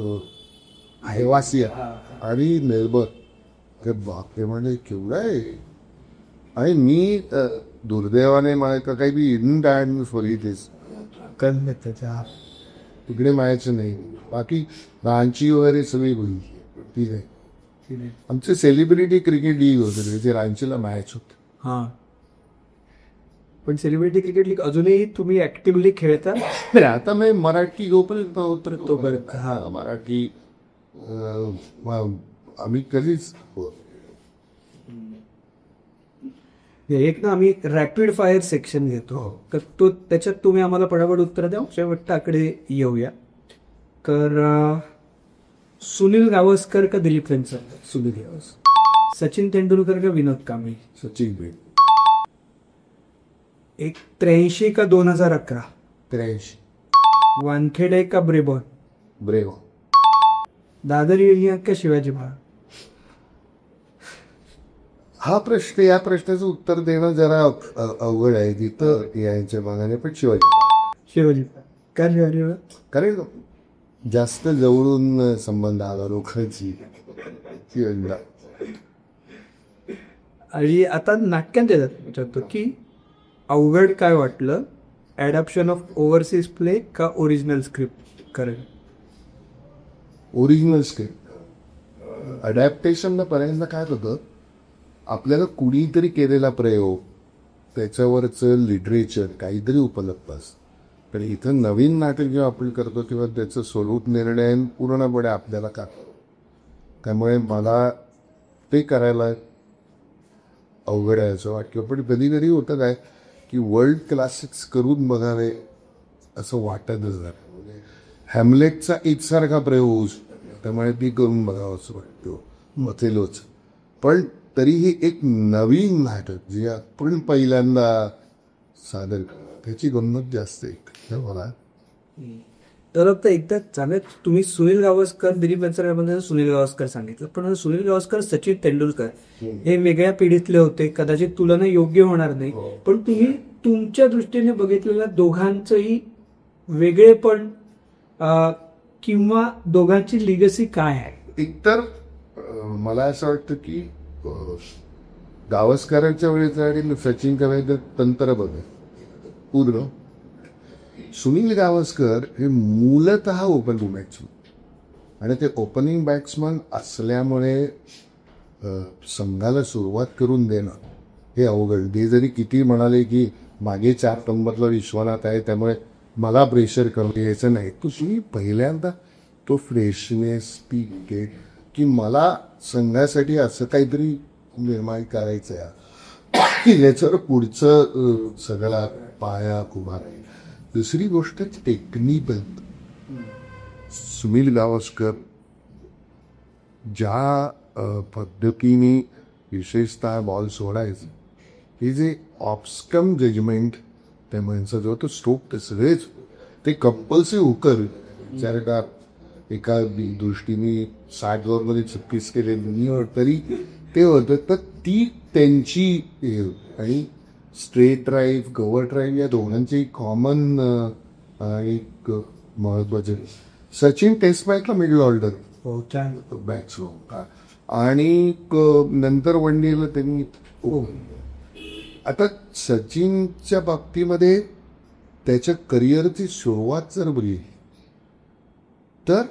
आहेवासी आहे आणि मेलबर्न बापरे म्हणजे केवढं आहे. आणि मी दुर्दैवाने मला काही बी इन डायन बघितलीस त्याच्या तिकडे मायाचं नाही. बाकी रांची वगैरे सगळी बघितली. ठीक आहे. आमचे सेलिब्रिटी क्रिकेट लीग होते ते रांचीला मॅच होते. हां, पण सेलिब्रिटी क्रिकेट लीग अजूनही तुम्ही ऍक्टिव्हली खेळता? आता मी मराठी तो बरं हा मराठी आम्ही कधीच एक ना आम्ही रॅपिड फायर सेक्शन घेतो, तर त्याच्यात तुम्ही आम्हाला पटापट उत्तर द्या. शेवटाकडे येऊया. तर सुनील गावस्कर का दिलीप वेंचर? सुनील गावस्कर. सचिन तेंडुलकर का विनोद कांबळे? सचिन बेट. 83 का 2011? 83. वानखेडे का ब्रेबॉन? ब्रेव. दादर युनियन का शिवाजी महाराज? हा प्रश्न या प्रश्नाचं उत्तर देणं जरा अवघड आहे. तिथं यायच्या मानाने पण शिवाजी का शिवाजी? कारण जास्त जवळून संबंध आला लोकांची. आणि आता नाटकांत येतात विचारतो की अवघड काय वाटलं, ॲडॅप्शन ऑफ ओव्हरसीज प्ले का ओरिजिनल स्क्रिप्ट करेल? Original script. अडॅप्टेशनला पर्यंत काय होतं, आपल्याला कुणीतरी केलेला प्रयोग त्याच्यावरचं लिटरेचर काहीतरी उपलब्ध असतं. पण इथं नवीन नाटक जेव्हा आपण करतो तेव्हा त्याचं स्वरूप निर्णय पूर्णपणे आपल्याला का, त्यामुळे मला ते करायला अवघड आहे असं वाटतं. पण कधी कधी होतं काय की वर्ल्ड क्लासिक्स करून बघावे असं वाटतच नाही. हॅमलेटचा एकसारखा प्रयोग होऊ शकतो, त्यामुळे ती करून बघावं असं वाटतं मथेलोच. पण तरीही एक नवीन नाटक जे आपण पहिल्यांदा सादर त्याची गंमत जास्त आहे मला. तर आता एकदा चांगलं तुम्ही सुनील गावस्कर दिलीप वेंचर सुनील गावस्कर सांगितलं, पण सुनील गावस्कर सचिन तेंडुलकर हे वेगळ्या पिढीतले होते, कदाचित तुलना योग्य होणार नाही. पण तुम्ही तुमच्या दृष्टीने बघितलेल्या दोघांचंही वेगळेपण किंवा दोघांची लिगसी काय आहे? एकतर मला असं वाटतं की गावस्करांच्या वेळेचं आणि सचिन करायचं तंत्र बघ पूर्ण. सुनील गावस्कर हे मूलतः ओपनिंग बॅट्समन आणि ते ओपनिंग बॅट्समन असल्यामुळे संघाला सुरुवात करून देणं हे अवघड. ते जरी किती म्हणाले की मागे 4 नंबरला विश्वनाथ आहे त्यामुळे मला प्रेशर करून यायचं नाही, तुम्ही पहिल्यांदा तो फ्रेशनेस ती विकेट की मला संघासाठी असं काहीतरी निर्माण करायचं आहे की याच्यावर पुढचं सगळा पाया उभा आहे. दुसरी गोष्ट टेक्निकल. सुनील गावस्कर ज्या पद्धतीने विशेषतः बॉल सोडायचं हे जे ऑप्सकम जजमेंट त्या माणसाचं होतं स्ट्रोक ते सगळेच ते कंपल्सिव्ह हुकर जर का एका दृष्टीने 60 ओव्हरमध्ये 36 केले तरी ते होतं. तर ती त्यांची आणि स्ट्रेट ड्राईव्ह कव्हर ड्राईव्ह या दोघांची कॉमन एक महत्वाचे. सचिन टेस्ट मॅचला मिडल ऑर्डर बॅट्समन आणि नंतर वन डेला त्यांनी. आता सचिनच्या बाबतीमध्ये त्याच्या करिअरची सुरुवात जर बघितली तर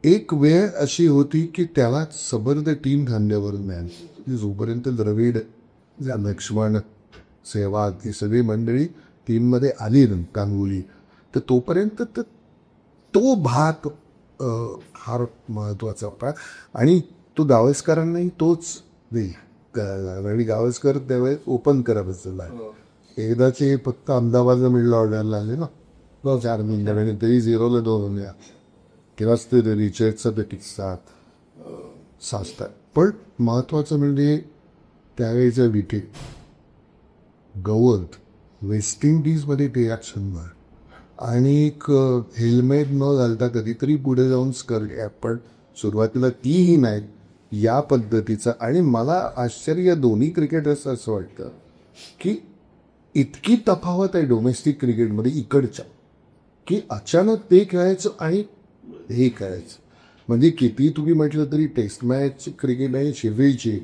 एक वेळ अशी होती की त्याला सबर्द टीम खांद्यावरून मिळाली. जोपर्यंत द्रविड, लक्ष्मण, सेहवाग ही सगळी मंडळी टीममध्ये आली ना गांगुली, तर तोपर्यंत तो भाग फार महत्त्वाचा होता. आणि तो गावस्करांनाही तोच देईल. रवी गावस्कर त्यावेळेस ओपन करत असेल. एकदाचे फक्त अहमदाबादला मिडल ऑर्डरला आले ना 4 मिनिटांनी, तरी 0-2 होऊन तेव्हाच ते रिचर्डचा ते किस्सा साचतात. पण महत्त्वाचं म्हणजे त्यावेळेचं विकेट गवत वेस्ट इंडिजमध्ये ते ॲक्शनवर आणि एक हेल्मेट न घालता कधीतरी पुढे जाऊन स्कर, पण सुरुवातीला तीही नाही या पद्धतीचा. आणि मला आश्चर्य दोन्ही क्रिकेटर्स असं वाटतं की इतकी तफावत आहे डोमेस्टिक क्रिकेटमध्ये इकडच्या, की अचानक ते खेळायचं आणि हे खेळायचं. म्हणजे किती तुम्ही म्हटलं तरी टेस्ट मॅच क्रिकेट आणि शेफील्डची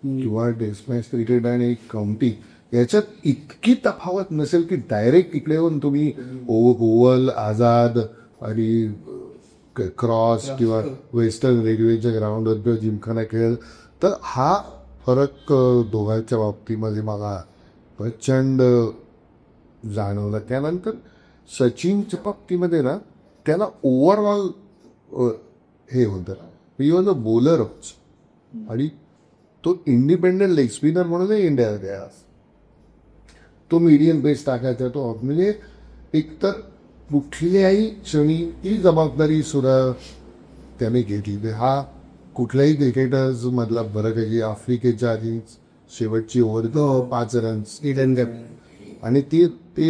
किंवा टेस्ट मॅच क्रिकेट आणि काउंटी याच्यात इतकी तफावत नसेल की डायरेक्ट इकडे येऊन तुम्ही ओव्हल, आझाद आणि क्रॉस किंवा वेस्टर्न रेल्वेच्या ग्राउंडवर किंवा जिमखाना खेळ. तर हा फरक दोघांच्या बाबतीमध्ये मला प्रचंड जाणवला. त्यानंतर सचिनच्या बाबतीमध्ये ना त्याला ओव्हरऑल हे होतं, इव्हन द बॉलर आणि तो इंडिपेंडंट लेग स्पिनर म्हणून इंडियामध्ये तो मीडियम पेस टाकायचा. तो म्हणजे एकतर कुठल्याही क्षणी ती जबाबदारी सुद्धा त्याने घेतली. हा कुठल्याही क्रिकेटर्स मधला फरक आहे की आफ्रिकेच्या आधी शेवटची ओव्हर 5 रन्स आणि ते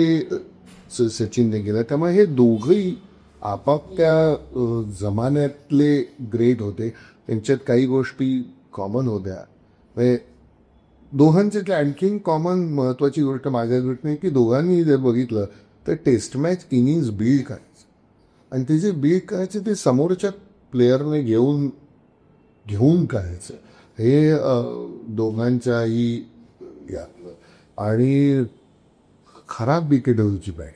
सचिनने केलं. त्यामुळे हे दोघंही आपापल्या जमान्यातले ग्रेट होते. त्यांच्यात काही गोष्टी कॉमन होत्या. म्हणजे दोघांचे आणखीन कॉमन महत्त्वाची गोष्ट माझ्या दृष्टीने की दोघांनी जर बघितलं तर टेस्ट मॅच इनिंग्स बिल्ड करायचं आणि ते जे बिल्ड करायचे ते समोरच्या प्लेयरने घेऊन करायचं. हे दोघांच्याही यातलं. आणि खराब विकेटवरची बॅट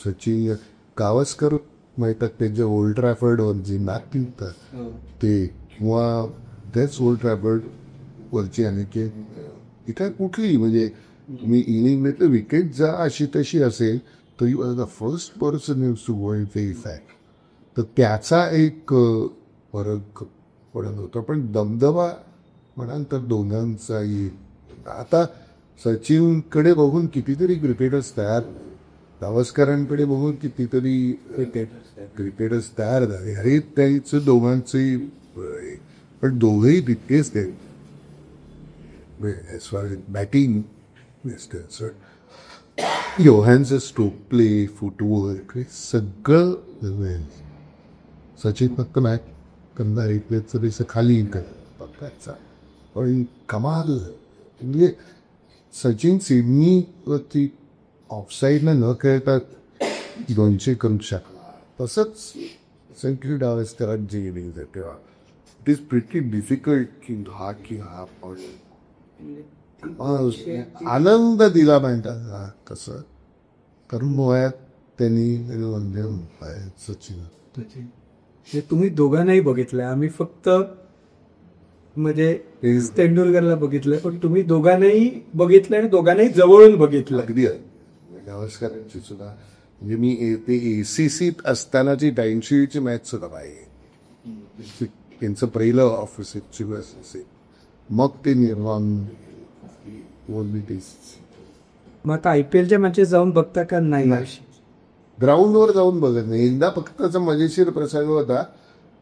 सचिन गावस्कर माहितात त्यांच्या ओल्ड ट्रॅफर्डवर जी मॅच निघतात ते किंवा त्याच ओल्ड ट्रॅफर्ड वरची आणि की इथं कुठली म्हणजे मी इनिंग विकेट जा अशी तशी असेल तर you are the first person used to go in the effect. तर त्याचा एक फरक पडत होता. पण दमदमा म्हणाल तर दोघांचाही. आता सचिनकडे बघून कितीतरी क्रिकेटर्स तयार, गावस्करांकडे बघून कितीतरी क्रिकेटर्स तयार झाले. अरे त्याचं दोघांचंही, पण दोघंही तितकेच ते बॅटिंग योहानचं स्ट्रोक प्ले, फुटवर्क हे सगळं सचिन फक्त मॅच करणार इथलेच तरी खाली बघायचा. पण कमाल म्हणजे सचिन सिडनीवरती ऑफसाईडनं न खेळता 200 करू शकला. तसंच संख्य डावस्करांची इनिंग आहे तेव्हा इट इज प्रिटी डिफिकल्ट की हा आनंद दिला म्हणतात तसं करून वयात त्यांनी सचिन. हे तुम्ही दोघांनाही बघितलंय. आम्ही फक्त म्हणजे तेंडुलकरला बघितलंय, पण तुम्ही दोघांनाही बघितलंय आणि दोघांनाही जवळून बघितलं. अगदी गावस्करांची सुद्धा म्हणजे मी ते ACCत असतानाची टाइमशीटची मॅच सुद्धा पाहिजे. त्यांचं पहिलं ऑफिसची बस असेल मग ते निर्माण. मग आता IPLच्या मॅचेस जाऊन बघता का नाही? ग्राउंडवर जाऊन बघत नाही. एकदा फक्त त्याचा मजेशीर प्रसंग होता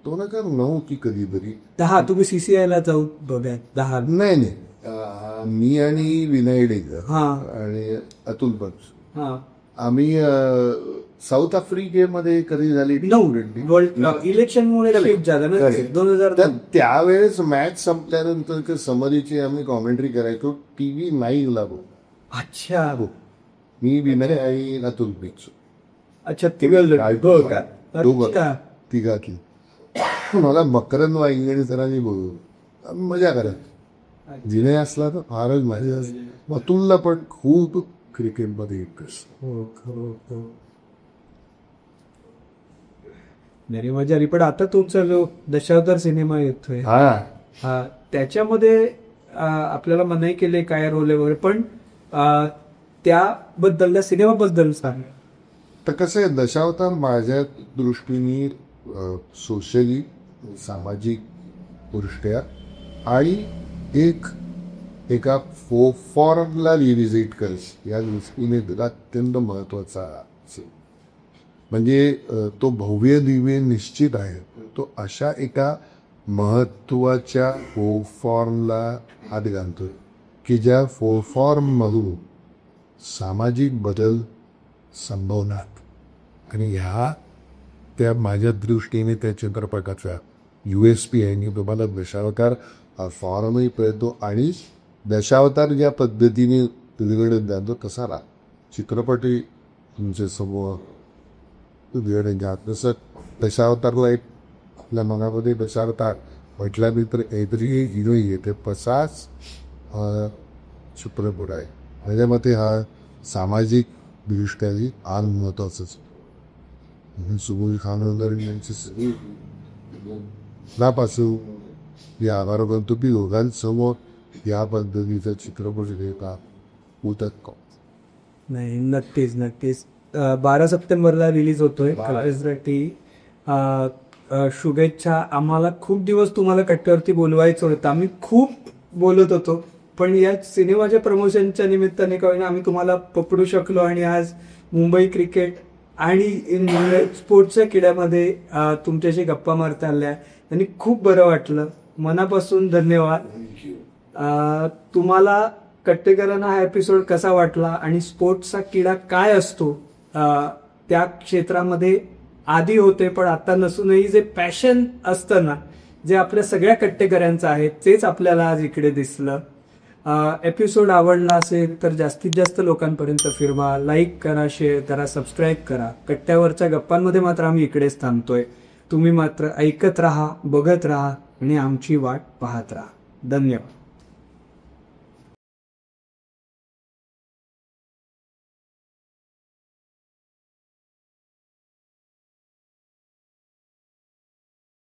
तो ना 9 की कधीतरी 10 तुम्ही CCIला जाऊन बघा. 10 नाही मी आणि विनय डेगर आणि अतुल पंच आम्ही साऊथ आफ्रिकेमध्ये कधी झाली इलेक्शनमुळे 2000. त्यावेळेस मॅच संपल्यानंतर समरीची आम्ही कॉमेंट्री करायचो TV 9 लागू. अच्छा. मी विनय आणि अतुल पंच. अच्छा. तिघातली मला मकरंद वाईंगणी सरांनी बोलू मजा करत. विनय असला तर फारच मजा. अतुलला पण खूप क्रिकेटमध्ये इंटरेस्ट. नाही मजा आली. पण आता तुमचा जो दशावतार सिनेमा येतोय हा त्याच्यामध्ये आपल्याला मनाई केले काय रोल आहे वगैरे, पण त्याबद्दल त्या सिनेमाबद्दल सांग. तर कसं आहे, दशावतार माझ्या दृष्टीने सोशली, सामाजिक दृष्ट्या आणि एका फॉर्मला रिव्हिजिट कर या दृष्टीने अत्यंत महत्वाचा असेल. म्हणजे तो भव्य दिव्य निश्चित आहे, तो अशा एका महत्वाच्या फॉर्मला हात घालतोय की ज्या फॉर्ममधून सामाजिक बदल संभवणार. आणि ह्या त्या माझ्या दृष्टीने त्या चित्रपटाचा USP आहे. आणि तुम्हाला दशावतार फॉर्मही कळतो आणि दशावतार ज्या पद्धतीने तिकडे जातो तसा चित्रपटही तुमच्या समोर तिकडे जात. तसं दशावतारला एक आपल्या मनामध्ये दशावतार म्हटल्यानंतर काहीतरी हिरो येते तसाच चित्रपट आहे. माझ्या मते हा सामाजिक दृष्ट्याही आज महत्वाचंच. सुबोध खानोलकर यांची सगळी पासून या आभार करतो की दोघांसमोर या पद्धतीचा चित्रपट घेता उतक. नाही नक्कीच नक्कीच. 12 सप्टेंबरला रिलीज होतोय कलासाठी. शुभेच्छा. आम्हाला खूप दिवस तुम्हाला कट्ट्यावरती बोलवायचं होतं, आम्ही खूप बोलत होतो, पण या सिनेमाच्या प्रमोशनच्या निमित्ताने काही आम्ही तुम्हाला पकडू शकलो. आणि आज मुंबई क्रिकेट आणि स्पोर्ट्सच्या किड्यामध्ये तुमच्याशी गप्पा मारता आल्या आणि खूप बरं वाटलं. मनापासून धन्यवाद. तुम्हाला कट्टेकरांना हा एपिसोड कसा वाटला आणि स्पोर्ट्सचा किडा काय असतो, त्या क्षेत्रामध्ये आधी होते पण आता नसूनही जे पॅशन असतं ना, जे आपल्या सगळ्या कट्टेकऱ्यांचं आहे तेच आपल्याला आज इकडे दिसलं. एपिसोड आवडला असेल तर जास्तीत जास्त लोकांपर्यंत फिरवा, लाईक करा, शेअर करा, सबस्क्राईब करा. कट्ट्यावरच्या गप्पांमध्ये मात्र आम्ही इकडेच थांबतोय. तुम्ही मात्र ऐकत राहा, बघत राहा आणि आमची वाट पाहत राहा. धन्यवाद.